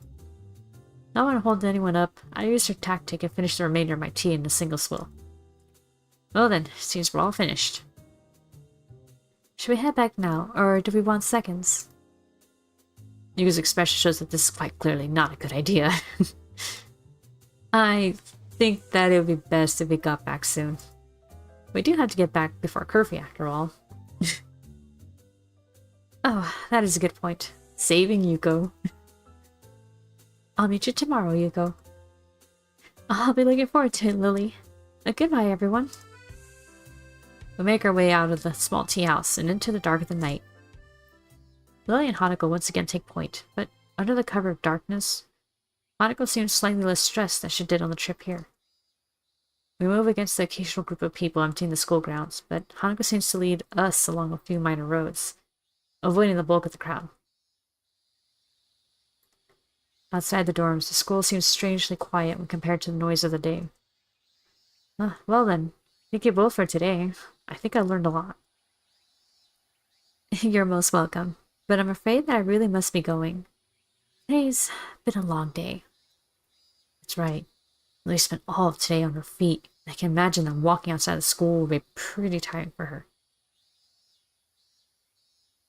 Not want to hold anyone up, I used her tactic and finished the remainder of my tea in a single swill. Well then, seems we're all finished. Should we head back now, or do we want seconds? Yugo's expression shows that this is quite clearly not a good idea. I think that it would be best if we got back soon. We do have to get back before curfew, after all. Oh, that is a good point. Saving Yuko. I'll meet you tomorrow, Yuko. I'll be looking forward to it, Lily. Goodbye, everyone. We make our way out of the small tea house and into the dark of the night. Lily and Hanako once again take point, but under the cover of darkness, Hanako seems slightly less stressed than she did on the trip here. We move against the occasional group of people emptying the school grounds, but Hanako seems to lead us along a few minor roads, avoiding the bulk of the crowd. Outside the dorms, the school seems strangely quiet when compared to the noise of the day. Well then, thank you both for today. I think I learned a lot. You're most welcome, but I'm afraid that I really must be going. Today's been a long day. That's right. Lily spent all of today on her feet. I can imagine that walking outside the school would be pretty tiring for her.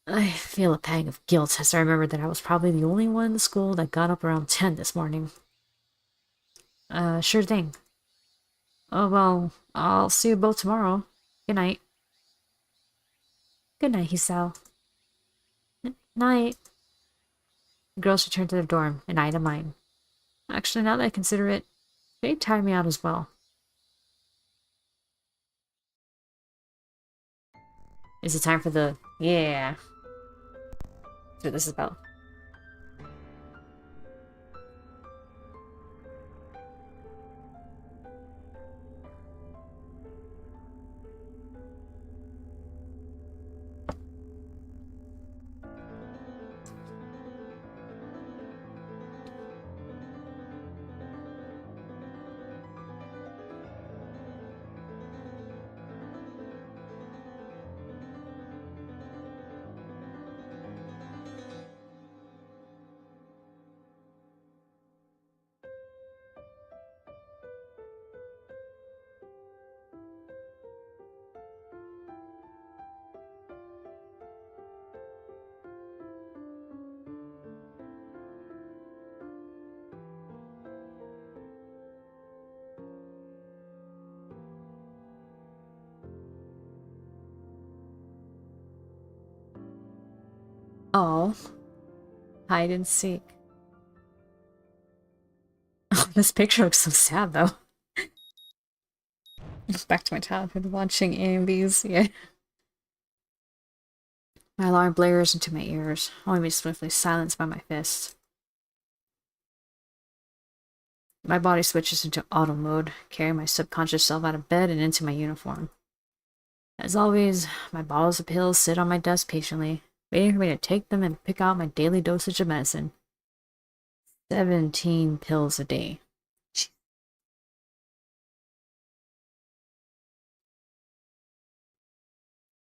I feel a pang of guilt as I remember that I was probably the only one in the school that got up around 10 this morning. Sure thing. Oh well, I'll see you both tomorrow. Good night. Good night, Hisao. Night. The girls return to their dorm, and I to mine. Actually, now that I consider it, they tire me out as well. Is it time for the... Yeah. That's what this is about. Oh, hide and seek. Oh, this picture looks so sad though. Back to my childhood watching AMVs, yeah. My alarm blares into my ears, only to be swiftly silenced by my fist. My body switches into auto mode, carrying my subconscious self out of bed and into my uniform. As always, my bottles of pills sit on my desk patiently, waiting for me to take them and pick out my daily dosage of medicine. 17 pills a day.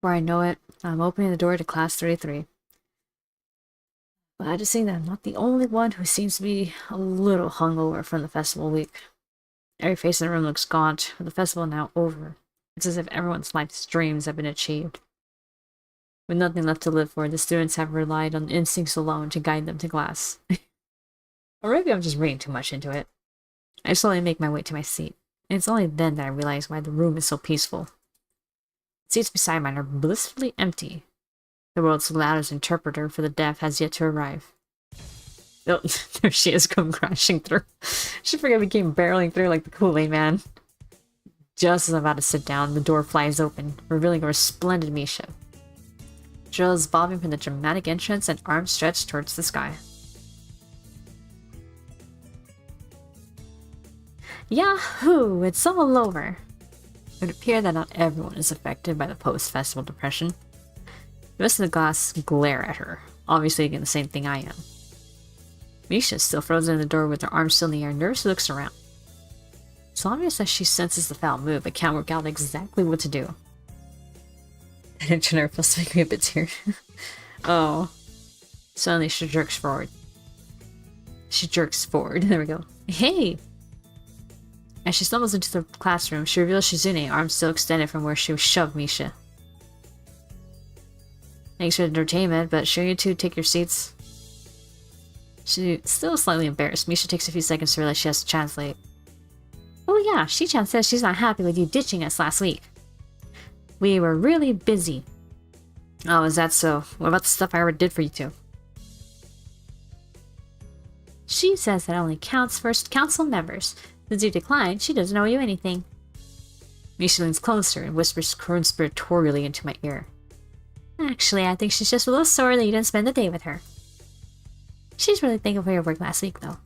Before I know it, I'm opening the door to class 33. Glad to see that I'm not the only one who seems to be a little hungover from the festival week. Every face in the room looks gaunt, with the festival now over. It's as if everyone's life's dreams have been achieved. With nothing left to live for, the students have relied on instincts alone to guide them to class. Or maybe I'm just reading too much into it. I slowly make my way to my seat, and it's only then that I realize why the room is so peaceful. The seats beside mine are blissfully empty. The world's loudest interpreter for the deaf has yet to arrive. Oh, there she is, come crashing through. She forgot we came barreling through like the Kool-Aid Man. Just as I'm about to sit down, the door flies open, revealing a resplendent Misha. Jill's bobbing from the dramatic entrance and arms stretched towards the sky. Yahoo! It's all over! It would appear that not everyone is affected by the post-festival depression. The rest of the class glare at her, obviously again the same thing I am. Misha, still frozen in the door with her arms still in the air, nervously looks around. It's obvious that she senses the foul move, but can't work out exactly what to do. That engineer feels to make me a bit teary. Oh. Suddenly she jerks forward. There we go. Hey! As she stumbles into the classroom, she reveals Shizune, arms still extended from where she shoved Misha. Thanks for the entertainment, but sure you two take your seats. She's still slightly embarrassed. Misha takes a few seconds to realize she has to translate. Oh yeah, Shi-chan says she's not happy with you ditching us last week. We were really busy. Oh, is that so? What about the stuff I already did for you two? She says that only counts for council members. Since you declined, she doesn't owe you anything. Misha leans closer and whispers conspiratorially into my ear. Actually, I think she's just a little sore that you didn't spend the day with her. She's really thankful for your work last week, though.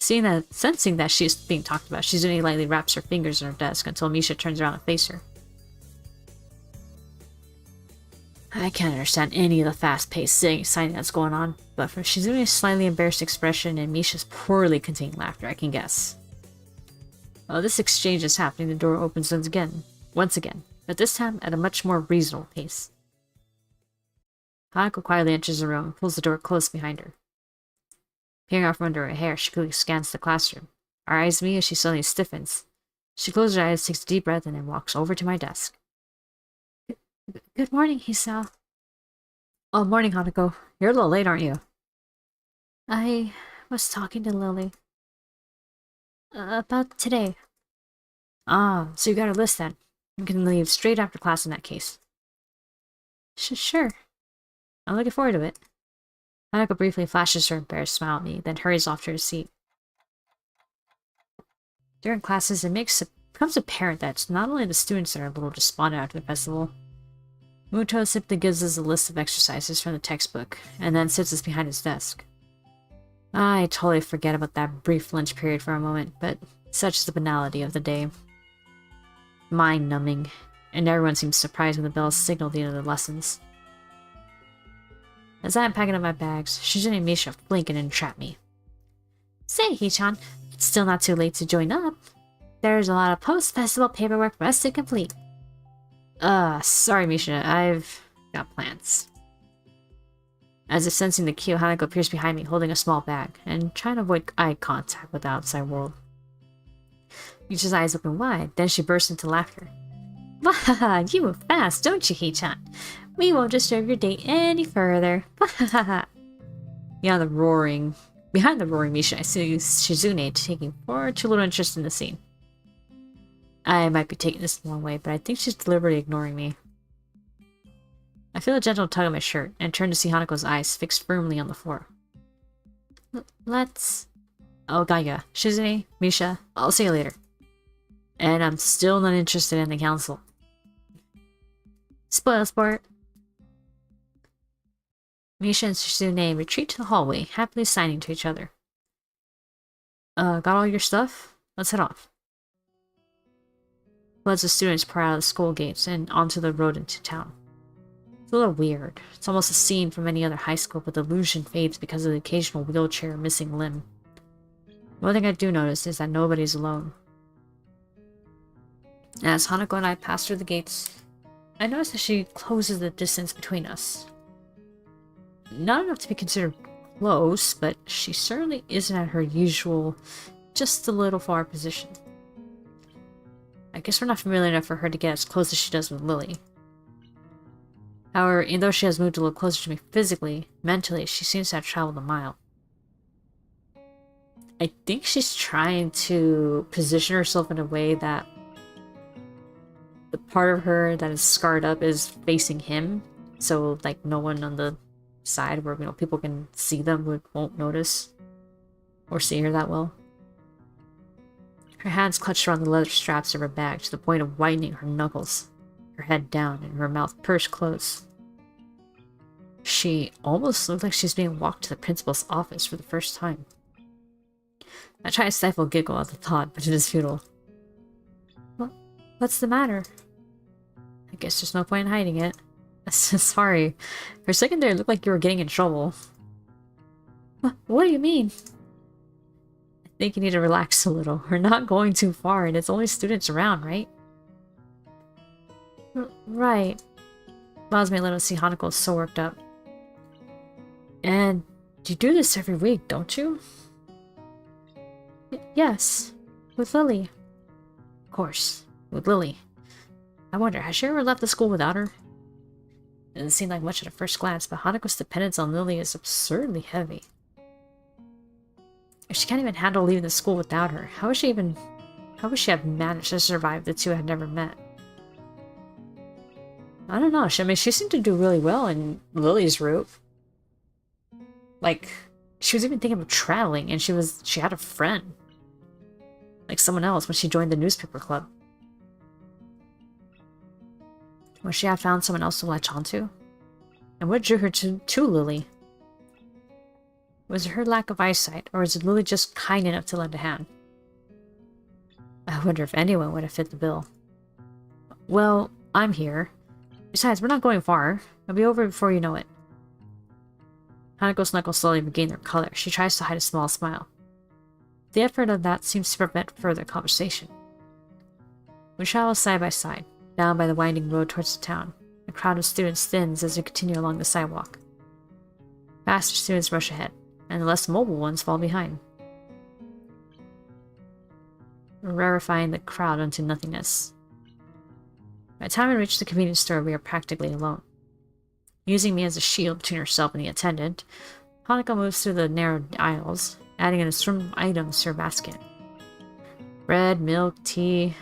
Sensing that she's being talked about, Shizune lightly wraps her fingers on her desk until Misha turns around to face her. I can't understand any of the fast-paced signing that's going on, but from Shizune's slightly embarrassed expression and Misha's poorly contained laughter, I can guess. While this exchange is happening, the door opens once again, but this time at a much more reasonable pace. Hanako quietly enters the room and pulls the door close behind her. Peering out from under her hair, she quickly scans the classroom. Our eyes meet as she suddenly stiffens. She closes her eyes, takes a deep breath, and then walks over to my desk. Good morning, Hisa. Oh, morning, Hanako. You're a little late, aren't you? I was talking to Lily. About today. Ah, so you got a list then. You can leave straight after class in that case. Sure. I'm looking forward to it. Hanako briefly flashes her embarrassed smile at me, then hurries off to her seat. During classes, it becomes apparent that it's not only the students that are a little despondent after the festival. Muto simply gives us a list of exercises from the textbook, and then sits us behind his desk. I totally forget about that brief lunch period for a moment, but such is the banality of the day. Mind-numbing, and everyone seems surprised when the bells signal the end of the lessons. As I am packing up my bags, Shizune and Misha blink and entrap me. Say, Hee-chan, it's still not too late to join up. There's a lot of post-festival paperwork for us to complete. Sorry, Misha, I've got plans. As if sensing the cue, Hanako appears behind me, holding a small bag, and trying to avoid eye contact with the outside world. Misha's eyes open wide, then she bursts into laughter. Wahaha, you move fast, don't you, Hee-chan? We won't disturb your day any further. Wahaha. Beyond the roaring, Behind the roaring Misha, I see Shizune taking far too little interest in the scene. I might be taking this the wrong way, but I think she's deliberately ignoring me. I feel a gentle tug on my shirt, and turn to see Hanako's eyes fixed firmly on the floor. Let's... Oh, Gaia, Shizune, Misha, I'll see you later. And I'm still not interested in the council. Spoil sport. Misha and Shizune retreat to the hallway, happily signing to each other. Got all your stuff? Let's head off. Floods of students pour out of the school gates and onto the road into town. It's a little weird. It's almost a scene from any other high school, but the illusion fades because of the occasional wheelchair or missing limb. One thing I do notice is that nobody's alone. As Hanako and I pass through the gates, I notice that she closes the distance between us. Not enough to be considered close, but she certainly isn't at her usual, just a little far position. I guess we're not familiar enough for her to get as close as she does with Lily. However, even though she has moved a little closer to me physically, mentally, she seems to have traveled a mile. I think she's trying to position herself in a way that the part of her that is scarred up is facing him, so like no one on the side where people can see them won't notice or see her that well. Her hands clutched around the leather straps of her bag to the point of whitening her knuckles, her head down and her mouth pursed close. She almost looked like she's being walked to the principal's office for the first time. I try to stifle a giggle at the thought, but it is futile. What's the matter? I guess there's no point in hiding it. Sorry. For a second there, it looked like you were getting in trouble. What do you mean? I think you need to relax a little. We're not going too far, and it's only students around, right? Right. Bothers me a little to see Hanako so worked up. And you do this every week, don't you? Yes. With Lily. Of course. With Lily. I wonder, has she ever left the school without her? It doesn't seem like much at a first glance, but Hanako's dependence on Lily is absurdly heavy. If she can't even handle leaving the school without her, how would she have managed to survive if the two had never met? I don't know. She seemed to do really well in Lily's route. Like, she was even thinking of traveling, and she had a friend. Like someone else when she joined the newspaper club. Would she have found someone else to latch onto? And what drew her to Lily? Was it her lack of eyesight, or was Lily just kind enough to lend a hand? I wonder if anyone would have fit the bill. Well, I'm here. Besides, we're not going far. I'll be over before you know it. Hanako's knuckles slowly regain their color. She tries to hide a small smile. The effort of that seems to prevent further conversation. We travel side by side, down by the winding road towards the town. A crowd of students thins as we continue along the sidewalk. Faster students rush ahead, and the less mobile ones fall behind, rarefying the crowd unto nothingness. By the time we reach the convenience store, we are practically alone. Using me as a shield between herself and the attendant, Hanako moves through the narrow aisles, adding an assortment of items to her basket. Bread, milk, tea...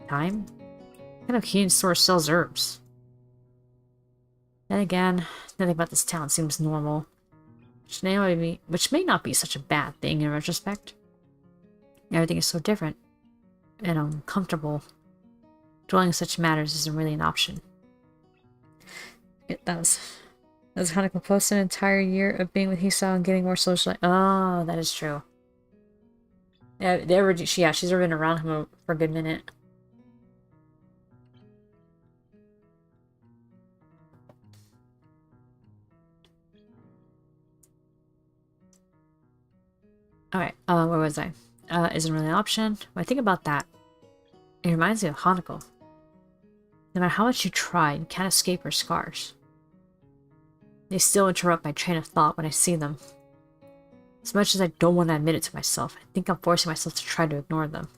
Thyme? What kind of huge store sells herbs? Then again, nothing about this town seems normal, which may not be such a bad thing in retrospect. Everything is so different and uncomfortable. Dwelling on such matters isn't really an option. That was Hanako post an entire year of being with Hisao and getting more social. Oh, that is true. Yeah, she's already been around him for a good minute. Alright, where was I? Isn't really an option. When I think about that, it reminds me of Hanako. No matter how much you try, you can't escape her scars. They still interrupt my train of thought when I see them. As much as I don't want to admit it to myself, I think I'm forcing myself to try to ignore them.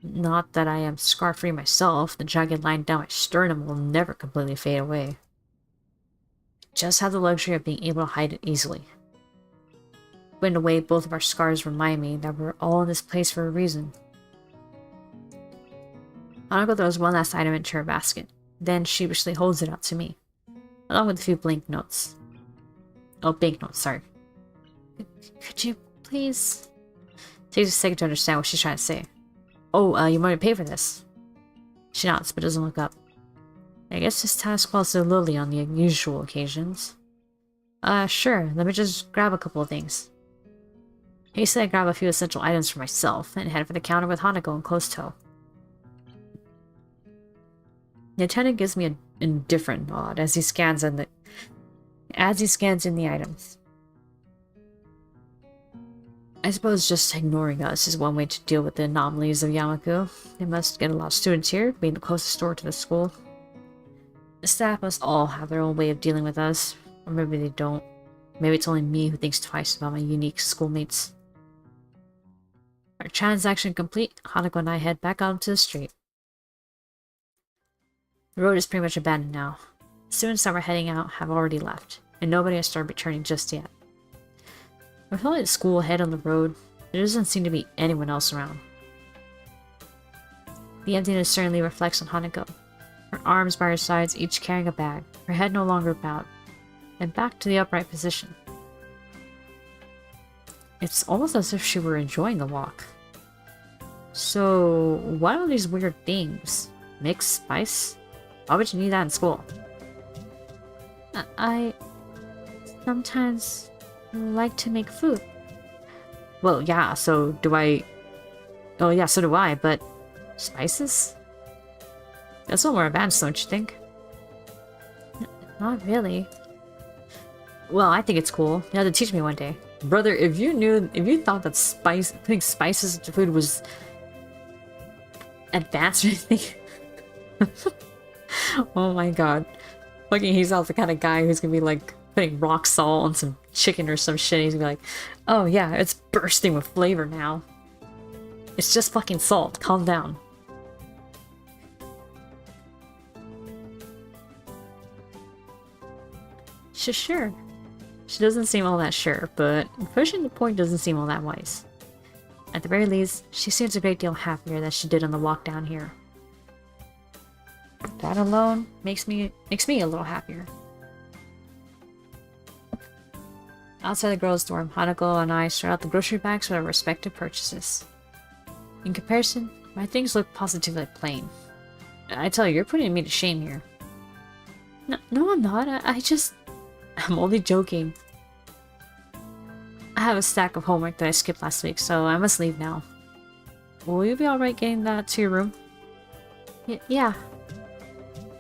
Not that I am scar-free myself, the jagged line down my sternum will never completely fade away. I just have the luxury of being able to hide it easily. But in a way, both of our scars remind me that we're all in this place for a reason. Hanako throws one last item into her basket, then sheepishly holds it out to me, along with a few blank notes. Oh, banknotes, sorry. Could you please... Takes a second to understand what she's trying to say. Oh, you want me to pay for this? She nods, but doesn't look up. I guess this task falls to Lily on the unusual occasions. Sure, let me just grab a couple of things. Hastily, I grab a few essential items for myself, and head for the counter with Hanako in close tow. The attendant gives me an indifferent nod as he scans in the items. I suppose just ignoring us is one way to deal with the anomalies of Yamaku. They must get a lot of students here, being the closest store to the school. The staff must all have their own way of dealing with us, or maybe they don't. Maybe it's only me who thinks twice about my unique schoolmates. Our transaction complete, Hanako and I head back out into the street. The road is pretty much abandoned now. The students that were heading out have already left, and nobody has started returning just yet. We're following the school ahead on the road. There doesn't seem to be anyone else around. The emptiness certainly reflects on Hanako. Her arms by her sides, each carrying a bag, her head no longer bowed, and back to the upright position. It's almost as if she were enjoying the walk. So, what are these weird things? Mixed spice? Why would you need that in school? I sometimes like to make food. Well, yeah, so do I. Oh, yeah, so do I, but spices? That's a little more advanced, don't you think? Not really. Well, I think it's cool. You have to teach me one day. Brother, if you thought that putting spices into food was advanced or anything. Oh my god. Fucking he's not the kind of guy who's gonna be like putting rock salt on some chicken or some shit. He's gonna be like, oh yeah, it's bursting with flavor now. It's just fucking salt. Calm down. Sure. She doesn't seem all that sure, but pushing the point doesn't seem all that wise. At the very least, she seems a great deal happier than she did on the walk down here. That alone makes me a little happier. Outside the girls' dorm, Hanako and I start out the grocery bags with our respective purchases. In comparison, my things look positively plain. I tell you, you're putting me to shame here. No, I'm not. I'm only joking. I have a stack of homework that I skipped last week, so I must leave now. Will you be alright getting that to your room? Yeah.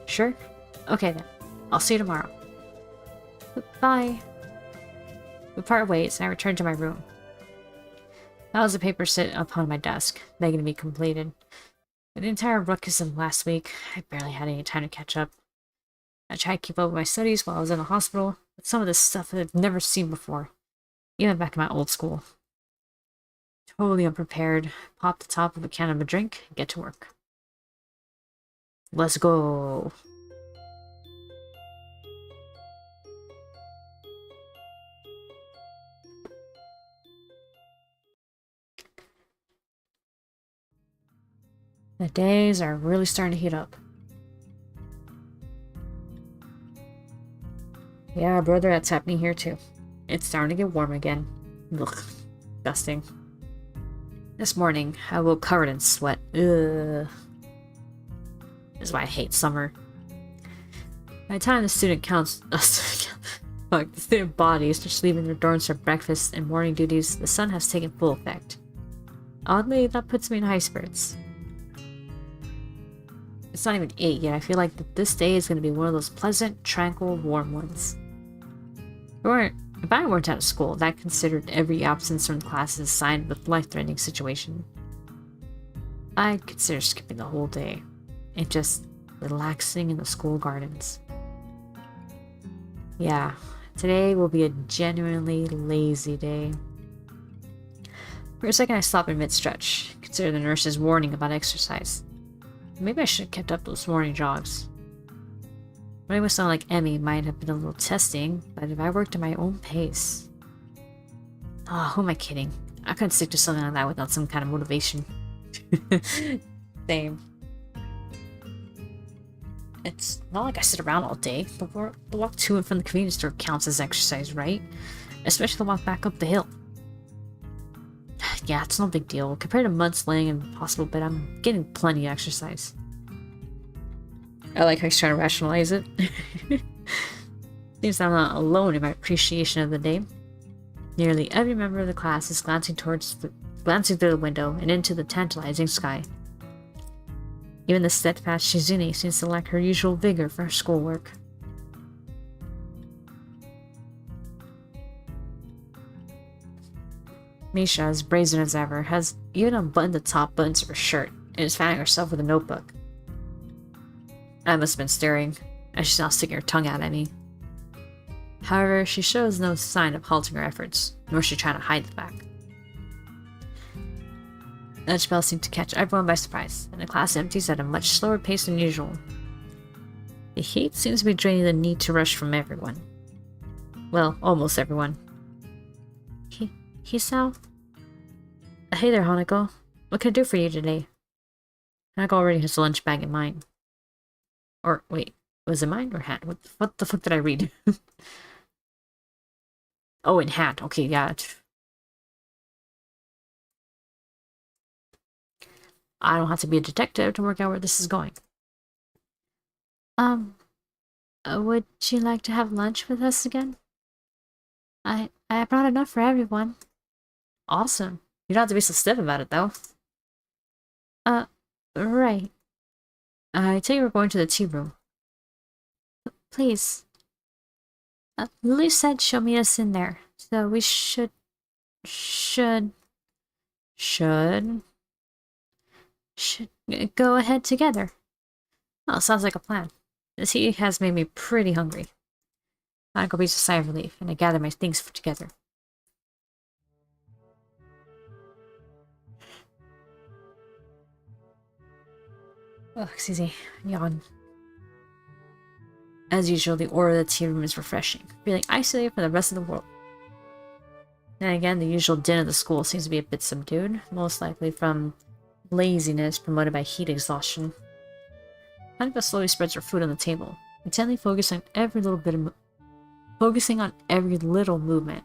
Sure? Okay then. I'll see you tomorrow. Bye. We part ways, and I return to my room. Piles of paper sit upon my desk, begging to be completed. With the entire ruckus of last week, I barely had any time to catch up. I tried to keep up with my studies while I was in the hospital, but some of this stuff I've never seen before, even back in my old school. Totally unprepared, pop the top of a can of a drink, and get to work. Let's go! The days are really starting to heat up. Yeah, brother, that's happening here too. It's starting to get warm again. Ugh, disgusting. This morning, I woke covered in sweat. Ugh. This is why I hate summer. By the time the student the student body starts leaving their dorms for breakfast and morning duties, the sun has taken full effect. Oddly, that puts me in high spirits. It's not even 8 yet. I feel like this day is going to be one of those pleasant, tranquil, warm ones. If I weren't out of school, that considered every absence from class is signed with life-threatening situation. I'd consider skipping the whole day and just relaxing in the school gardens. Yeah, today will be a genuinely lazy day. For a second I stop in mid-stretch, consider the nurse's warning about exercise. Maybe I should have kept up those morning jogs. Running with someone like Emmy might have been a little testing, but if I worked at my own pace... Oh, who am I kidding? I couldn't stick to something like that without some kind of motivation. Same. It's not like I sit around all day. The walk to and from the convenience store counts as exercise, right? Especially the walk back up the hill. Yeah, it's no big deal. Compared to months laying in hospital bed, I'm getting plenty of exercise. I like how he's trying to rationalize it. Seems I'm not alone in my appreciation of the day. Nearly every member of the class is glancing through the window and into the tantalizing sky. Even the steadfast Shizune seems to lack her usual vigor for her schoolwork. Misha, as brazen as ever, has even unbuttoned the top buttons of her shirt and is fanning herself with a notebook. I must have been staring, as she's now sticking her tongue out at me. However, she shows no sign of halting her efforts, nor is she trying to hide the fact. Lunch bell seemed to catch everyone by surprise, and the class empties at a much slower pace than usual. The heat seems to be draining the need to rush from everyone. Well, almost everyone. Hisao? Hey there, Hanako. What can I do for you today? Hanako already has a lunch bag in mind. Or, wait, was it mine or hat? What the fuck did I read? Oh, in hat. Okay, yeah. I don't have to be a detective to work out where this is going. Would you like to have lunch with us again? I brought enough for everyone. Awesome. You don't have to be so stiff about it, though. Right. I take we're going to the tea room. Please. Lily said she'll meet us in there, so we should go ahead together. Oh, sounds like a plan. This heat has made me pretty hungry. I go breathe a sigh of relief, and I gather my things together. Oh, excuse me. Yawn. As usual, the aura of the tea room is refreshing, feeling isolated from the rest of the world. Then again, the usual din of the school seems to be a bit subdued, most likely from laziness promoted by heat exhaustion. Hanako slowly spreads her food on the table, intently focusing on every little movement,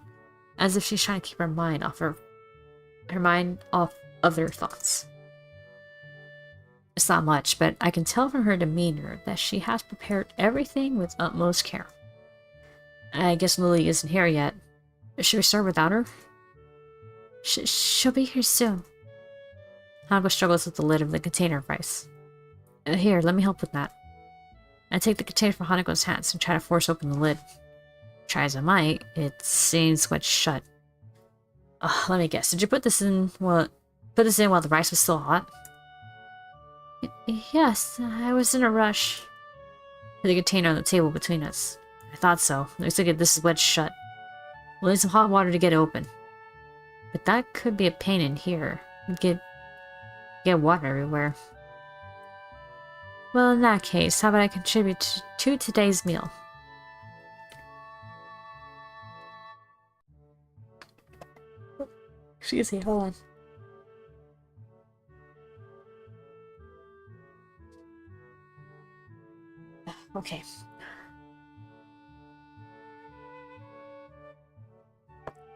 as if she's trying to keep her mind off other thoughts. It's not much, but I can tell from her demeanor that she has prepared everything with utmost care. I guess Lily isn't here yet. Should we start without her? She'll be here soon. Hanako struggles with the lid of the container of rice. Here, let me help with that. I take the container from Hanako's hands and try to force open the lid. Try as I might, it seems wedged shut. Let me guess. Did you put this in while the rice was still hot? Yes, I was in a rush. The container on the table between us. I thought so. Looks like this is wedged shut. We'll need some hot water to get it open. But that could be a pain in here. Get water everywhere. Well, in that case, how about I contribute to today's meal? Excuse me, hold on. Okay.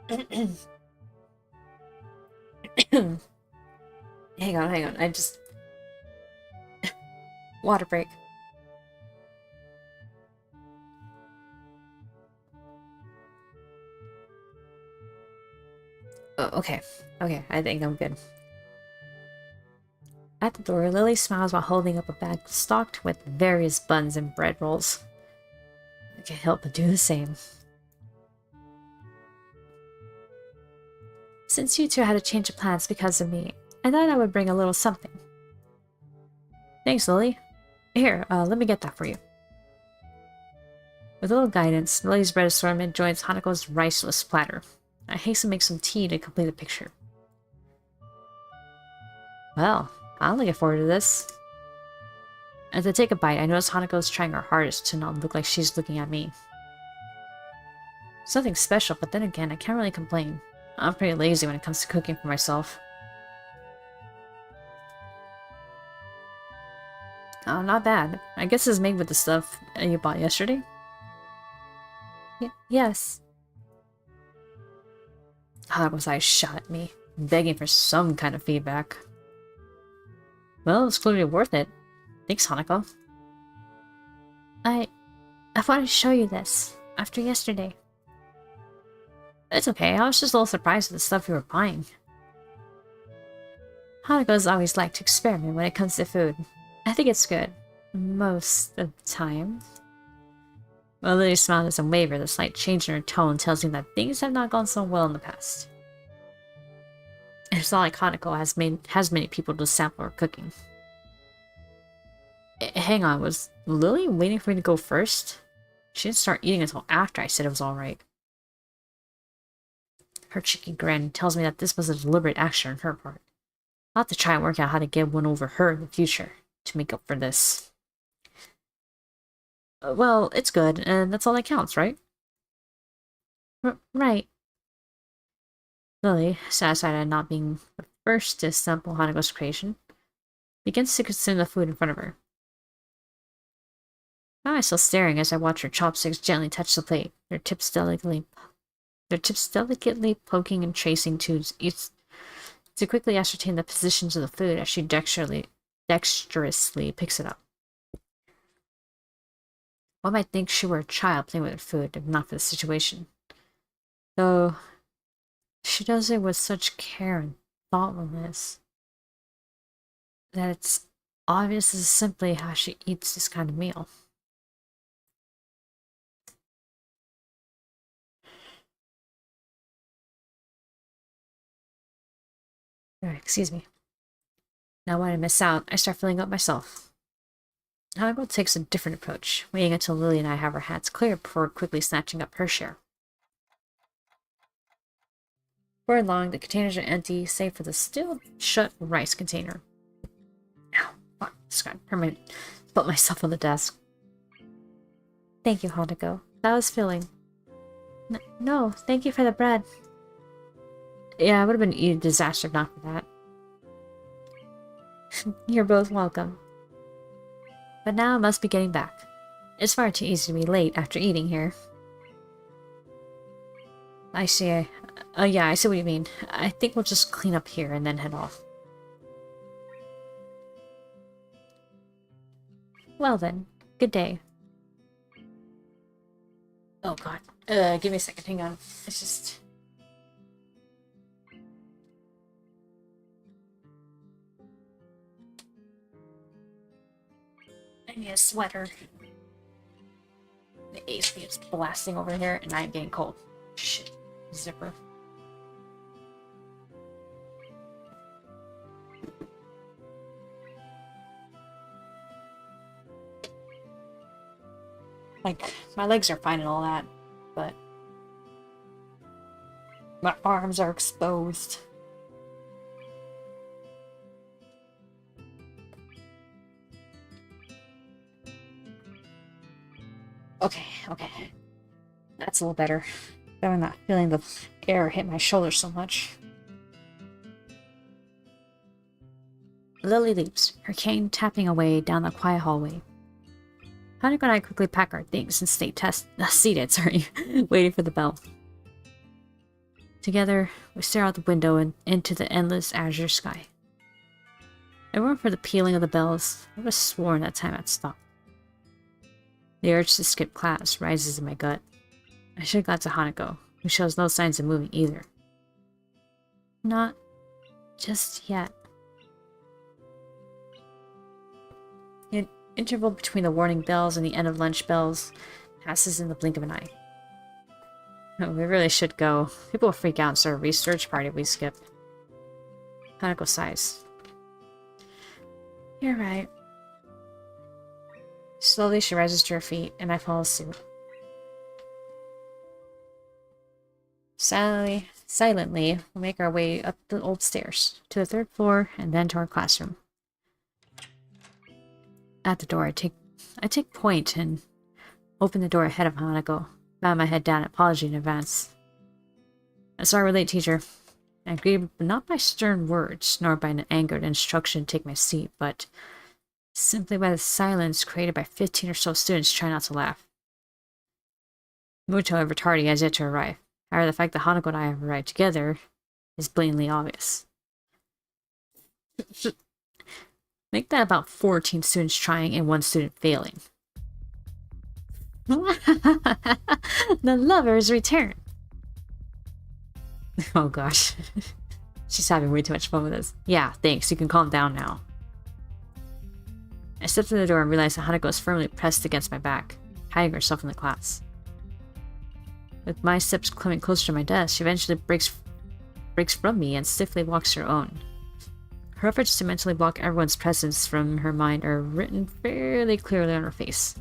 Hang on. I just... Water break. Oh, okay. Okay, I think I'm good. At the door, Lily smiles while holding up a bag stocked with various buns and bread rolls. I can't help but do the same. Since you two had a change of plans because of me, I thought I would bring a little something. Thanks, Lily. Here, let me get that for you. With a little guidance, Lily's bread assortment joins Hanako's riceless platter. I hasten to make some tea to complete the picture. Well, I'm looking forward to this. As I take a bite, I notice Hanako is trying her hardest to not look like she's looking at me. Something special, but then again, I can't really complain. I'm pretty lazy when it comes to cooking for myself. Oh, not bad. I guess it's made with the stuff you bought yesterday? Yes. Hanako's eyes shot at me, begging for some kind of feedback. Well, it's clearly worth it. Thanks, Hanako. I wanted to show you this, after yesterday. It's okay, I was just a little surprised at the stuff you were buying. Hanako's always liked to experiment when it comes to food. I think it's good. Most of the time. Well, Lily's smile doesn't waver. The slight change in her tone tells me that things have not gone so well in the past. It's not like Hanako has many people to sample her cooking. Hang on, was Lily waiting for me to go first? She didn't start eating until after I said it was alright. Her cheeky grin tells me that this was a deliberate action on her part. I'll have to try and work out how to get one over her in the future to make up for this. Well, it's good, and that's all that counts, right? Right. Lily, satisfied at not being the first to sample Hanako's creation, begins to consume the food in front of her. Now I'm still staring as I watch her chopsticks gently touch the plate, their tips delicately poking and tracing to quickly ascertain the positions of the food as she dexterously picks it up. One might think she were a child playing with her food, if not for the situation. Though, she does it with such care and thoughtfulness that it's obvious this is simply how she eats this kind of meal. Excuse me. Now when I miss out, I start filling up myself. Hanako takes a different approach, waiting until Lily and I have our hands clear before quickly snatching up her share. Before long, the containers are empty, save for the still-shut rice container. Ow, fuck, just got permanent. Put myself on the desk. Thank you, Hanako. That was filling. No, thank you for the bread. Yeah, it would have been a disaster if not for that. You're both welcome. But now I must be getting back. It's far too easy to be late after eating here. I see. Yeah, I see what you mean. I think we'll just clean up here and then head off. Well then, good day. Oh god. Give me a second, hang on. It's just... I need a sweater. The AC is blasting over here and I'm getting cold. Shit. Zipper. Like, my legs are fine and all that, but my arms are exposed. Okay. That's a little better. Though I'm not feeling the air hit my shoulder so much. Lily leaves, her cane tapping away down the quiet hallway. Hanako and I quickly pack our things and stay seated, waiting for the bell. Together, we stare out the window and into the endless azure sky. If it weren't for the pealing of the bells, I would have sworn that time had stopped. The urge to skip class rises in my gut. I should have got to Hanako, who shows no signs of moving either. Not just yet. The interval between the warning bells and the end of lunch bells passes in the blink of an eye. Oh, we really should go. People will freak out and start a research party if we skip. Hanako sighs. You're right. Slowly she rises to her feet, and I follow suit. Silently, we make our way up the old stairs, to the third floor, and then to our classroom. At the door, I take point and open the door ahead of Hanako, bow my head down and apology in advance. I'm sorry we're late, teacher. I agree, not by stern words, nor by an angered instruction to take my seat, but simply by the silence created by 15 or so students trying not to laugh. Muto, however, tardy has yet to arrive. However, the fact that Hanako and I have arrived together is blatantly obvious. Make that about 14 students trying and 1 student failing. The lovers return. Oh gosh. She's having way too much fun with us. Yeah, thanks. You can calm down now. I stepped through the door and realized that Hanako was firmly pressed against my back, hiding herself in the class. With my steps coming closer to my desk, she eventually breaks from me and stiffly walks her own. Her efforts to mentally block everyone's presence from her mind are written fairly clearly on her face.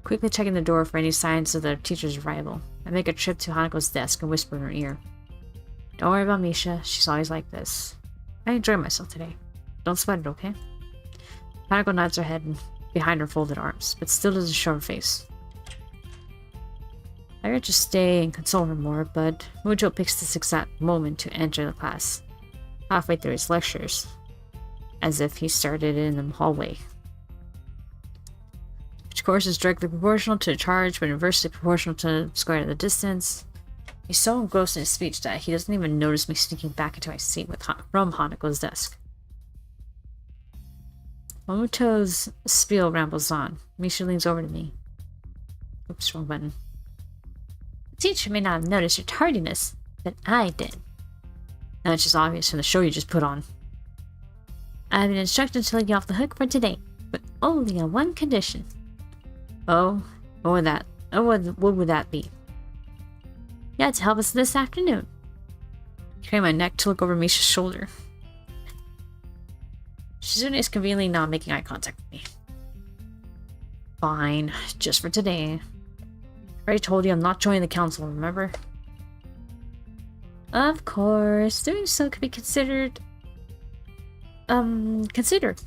Quickly checking the door for any signs of the teacher's arrival, I make a trip to Hanako's desk and whisper in her ear. Don't worry about Misha, she's always like this. I enjoyed myself today. Don't sweat it, okay? Hanako nods her head behind her folded arms, but still doesn't show her face. I urge to stay and console her more, but Mujo picks this exact moment to enter the class, halfway through his lectures, as if he started in the hallway. Which of course is directly proportional to the charge, but inversely proportional to the square of the distance. He's so engrossed in his speech that he doesn't even notice me sneaking back into my seat from Hanako's desk. Momoto's spiel rambles on. Misha leans over to me. Oops, wrong button. The teacher may not have noticed your tardiness, but I did. Now it's just obvious from the show you just put on. I have been instructed to let you off the hook for today, but only on one condition. Oh, what would that be? You had to help us this afternoon. I crane my neck to look over Misha's shoulder. Shizune is conveniently not making eye contact with me. Fine, just for today. I already told you I'm not joining the council, remember? Of course, doing so could be considered... considered.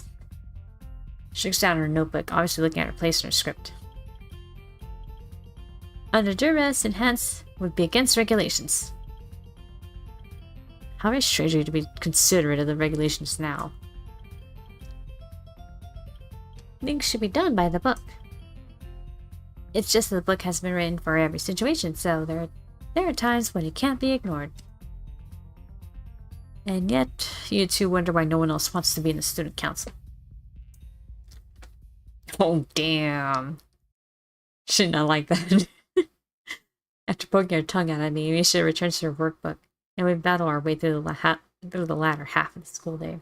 She looks down at her notebook, obviously looking at her place in her script. Under duress, and hence would be against regulations. How very strange are you to be considerate of the regulations now? Things should be done by the book. It's just that the book has been written for every situation, so there are times when it can't be ignored. And yet, you two wonder why no one else wants to be in the student council. Oh, damn. Should not like that. After poking her tongue out at me, Misha returns to her workbook, and we battle our way through the latter half of the school day.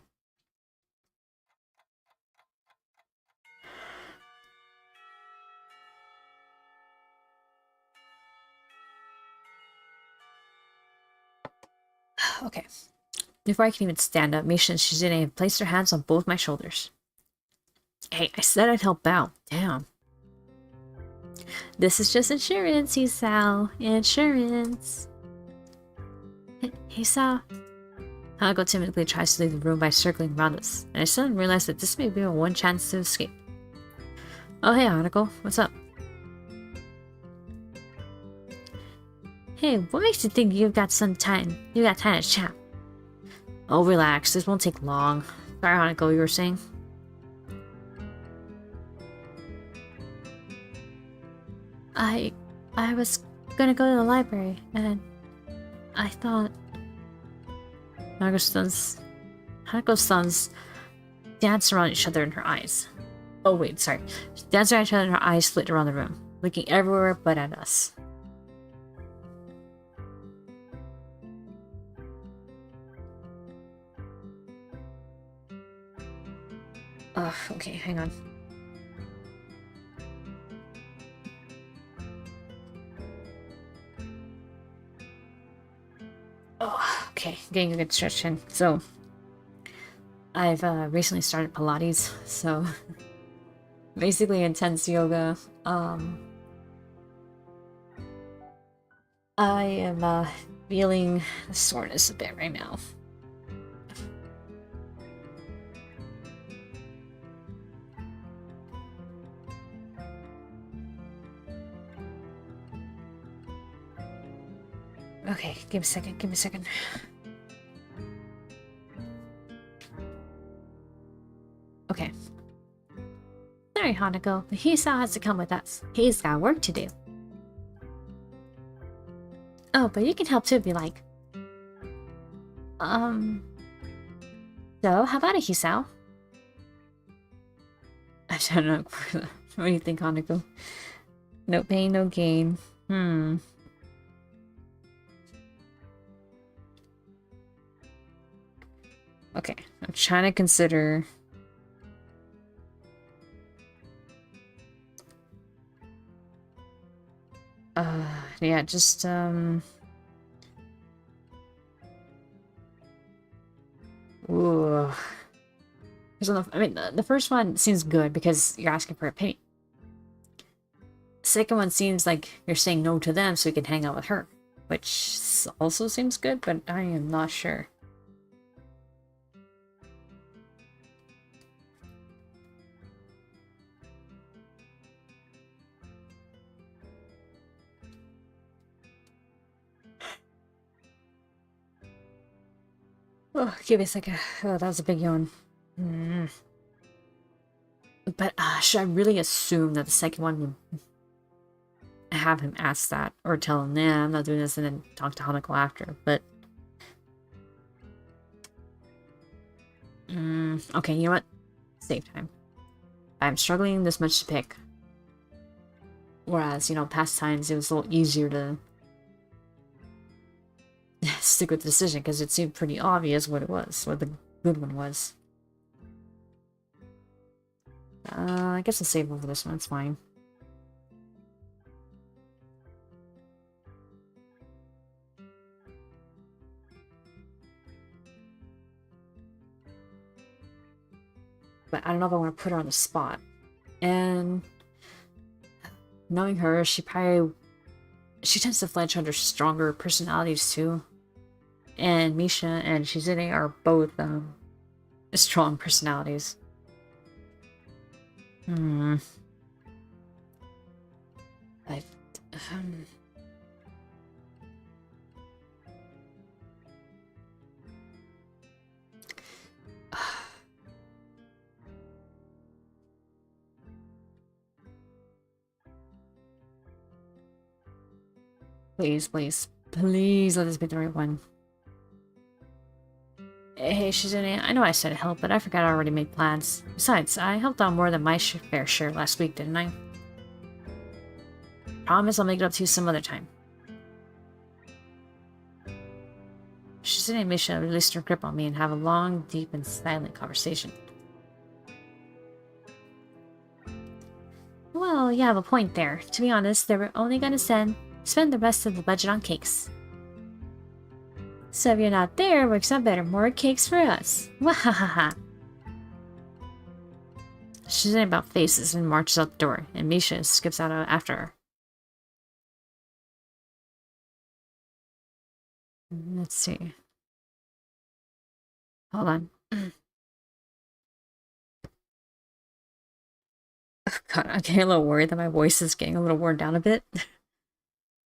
Okay. Before I can even stand up, Misha and Shizune have placed their hands on both my shoulders. Hey, I said I'd help out. Damn. This is just insurance, Isao. Insurance. Hey, Isao. Hanako timidly tries to leave the room by circling around us, and I suddenly realize that this may be my one chance to escape. Oh, hey, Hanako. What's up? Hey, what makes you think you've got time to chat? Oh, relax. This won't take long. Sorry, Hanako, you were saying? I was gonna go to the library, and I thought... Hanako's sons dance around each other in her eyes. Oh wait, sorry. Dance around each other in her eyes split around the room, looking everywhere but at us. Okay, hang on. Oh, okay, getting a good stretch in. So, I've recently started Pilates, so basically intense yoga. I am feeling the soreness a bit right now. Okay, give me a second, give me a second. Okay. Sorry, Hanako, but Hisao has to come with us. He's got work to do. Oh, but you can help too if you like. So, how about it, Hisao? I don't know. What do you think, Hanako? No pain, no gain. Okay, I'm trying to consider... yeah, just, ooh. I mean, the first one seems good because you're asking for a penny. The second one seems like you're saying no to them so you can hang out with her, which also seems good, but I am not sure. Oh, give me a second. Oh, that was a big yawn. But should I really assume that the second one would have him ask that, or tell him, nah, I'm not doing this, and then talk to Hanako after? But okay, you know what? Save time. I'm struggling this much to pick. Whereas, you know, past times it was a little easier to stick with the decision because it seemed pretty obvious what it was, what the good one was. I guess I'll save over this one, it's fine. But I don't know if I want to put her on the spot. And knowing her, she tends to flinch under stronger personalities too. And Misha and Shizune are both strong personalities. Please, please, please let this be the right one. Hey, Shizune, I know I said help, but I forgot I already made plans. Besides, I helped out more than my fair share last week, didn't I? Promise I'll make it up to you some other time. Shizune and Misha released her grip on me and have a long, deep, and silent conversation. Well, you have a point there. To be honest, they were only gonna spend the rest of the budget on cakes. So if you're not there, works out better. More cakes for us. Wahahaha. She's in about faces and marches out the door, and Misha skips out after her. Let's see. Hold on. Oh, God, I'm getting a little worried that my voice is getting a little worn down a bit.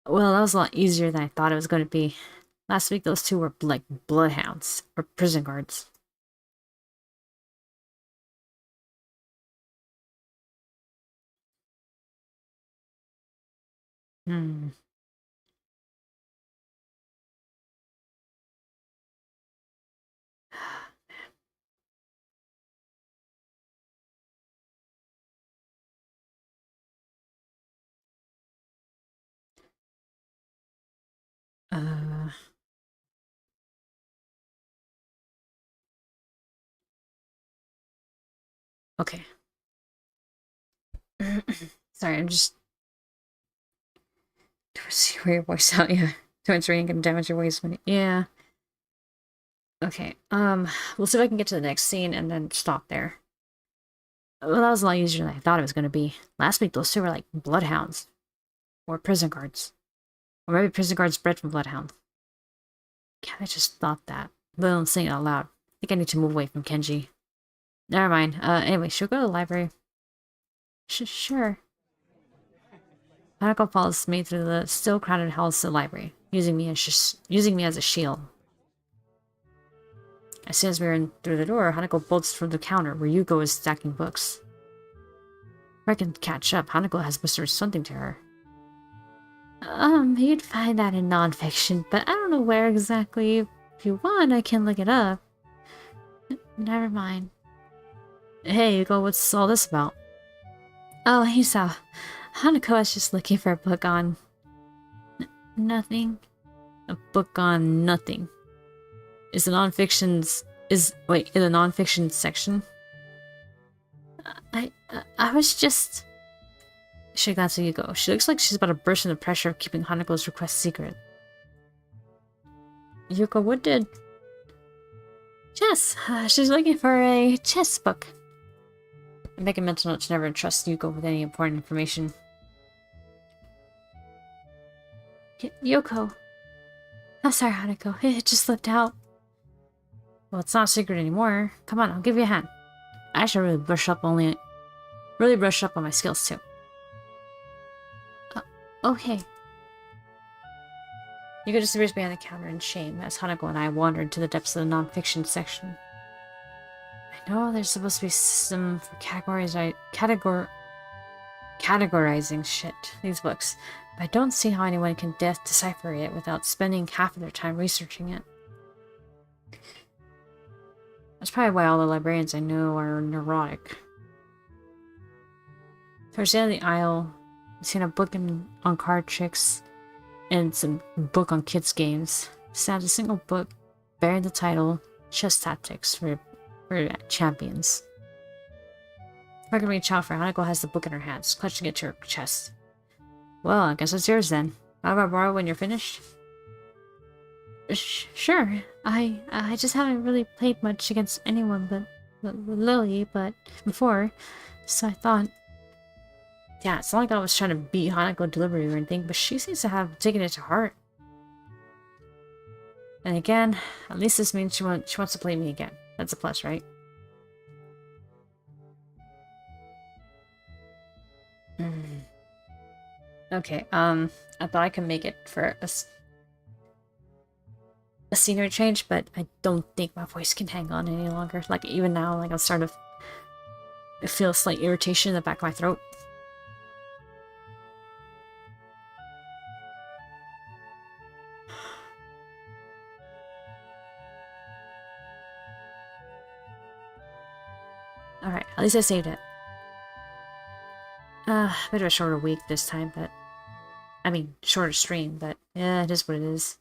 Well, that was a lot easier than I thought it was going to be. Last week, those two were like bloodhounds, or prison guards. Hmm. Uh... Okay. Sorry, I'm just... Do I see where your voice out? Yeah. Torrent's ring can damage your voice when... Yeah. Okay, we'll see if I can get to the next scene and then stop there. Well, that was a lot easier than I thought it was going to be. Last week, those two were like bloodhounds. Or prison guards. Or maybe prison guards bred from bloodhounds. Yeah, I just thought that. But I'm saying it out loud. I think I need to move away from Kenji. Never mind. Anyway, should we go to the library? Sure. Hanako follows me through the still crowded halls to the library. using me as a shield. As soon as we were in through the door, Hanako bolts from the counter where Yuko is stacking books. If I can catch up, Hanako has whispered something to her. You'd find that in nonfiction, but I don't know where exactly. If you want, I can look it up. Never mind. Hey, Yuko, what's all this about? Oh, Hisa. Hanako is just looking for a book on... nothing. A book on nothing. In the nonfiction section? I was just... She glanced at Yuko. She looks like she's about to burst in the pressure of keeping Hanako's request secret. Yuko, what did... Chess. She's looking for a chess book. I make a mental note to never trust Yuko with any important information. Yoko. Oh, sorry, Hanako. It just slipped out. Well, it's not a secret anymore. Come on, I'll give you a hand. I should really brush up on my skills too. Okay. Yuko disappears behind the counter in shame as Hanako and I wander into the depths of the non-fiction section. I know there's supposed to be a system for categorizing these books, but I don't see how anyone can decipher it without spending half of their time researching it. That's probably why all the librarians I know are neurotic. Towards the end of the aisle, I've seen a book on card tricks and some book on kids games. Stands a single book bearing the title Chess Tactics for Champions. If I can reach out for Hanako has the book in her hands, clutching it to her chest. Well, I guess it's yours then. How about borrow when you're finished? Sure. I just haven't really played much against anyone but Lily, but before, so I thought... Yeah, it's not like I was trying to beat Hanako deliberately or anything, but she seems to have taken it to heart. And again, at least this means she wants to play me again. That's a plus, right? Okay, I thought I could make it for a scenery change, but I don't think my voice can hang on any longer. Like, even now, like, I'm starting to feel a slight irritation in the back of my throat. Alright, at least I saved it. A bit of a shorter week this time, but... I mean, shorter stream, but yeah, it is what it is.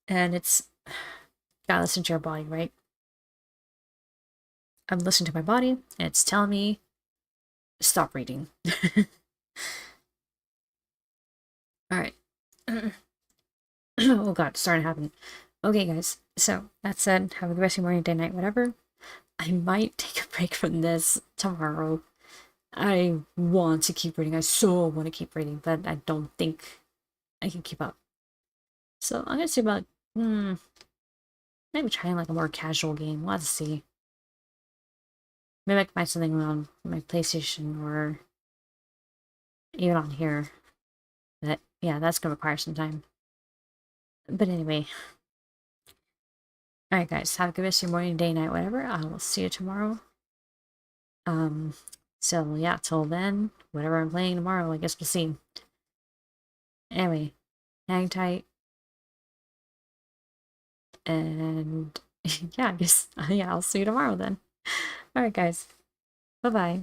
And it's... Gotta listen to your body, right? I'm listening to my body, and it's telling me... Stop reading. Alright. Oh god, it's starting to happen. Okay, guys. So, that said, have a good rest of your morning, day, night, whatever. I might take a break from this tomorrow. I want to keep reading. I so want to keep reading, but I don't think I can keep up. So, I'm gonna say about, maybe trying like a more casual game. We'll have to see. Maybe I can find something on my PlayStation or even on here. But yeah, that's gonna require some time. But anyway. Alright guys, have a good rest of your morning, day, night, whatever. I will see you tomorrow. So yeah, till then, whatever I'm playing tomorrow, I guess we'll see. Anyway, hang tight. And yeah, I guess, yeah, I'll see you tomorrow then. Alright guys, bye-bye.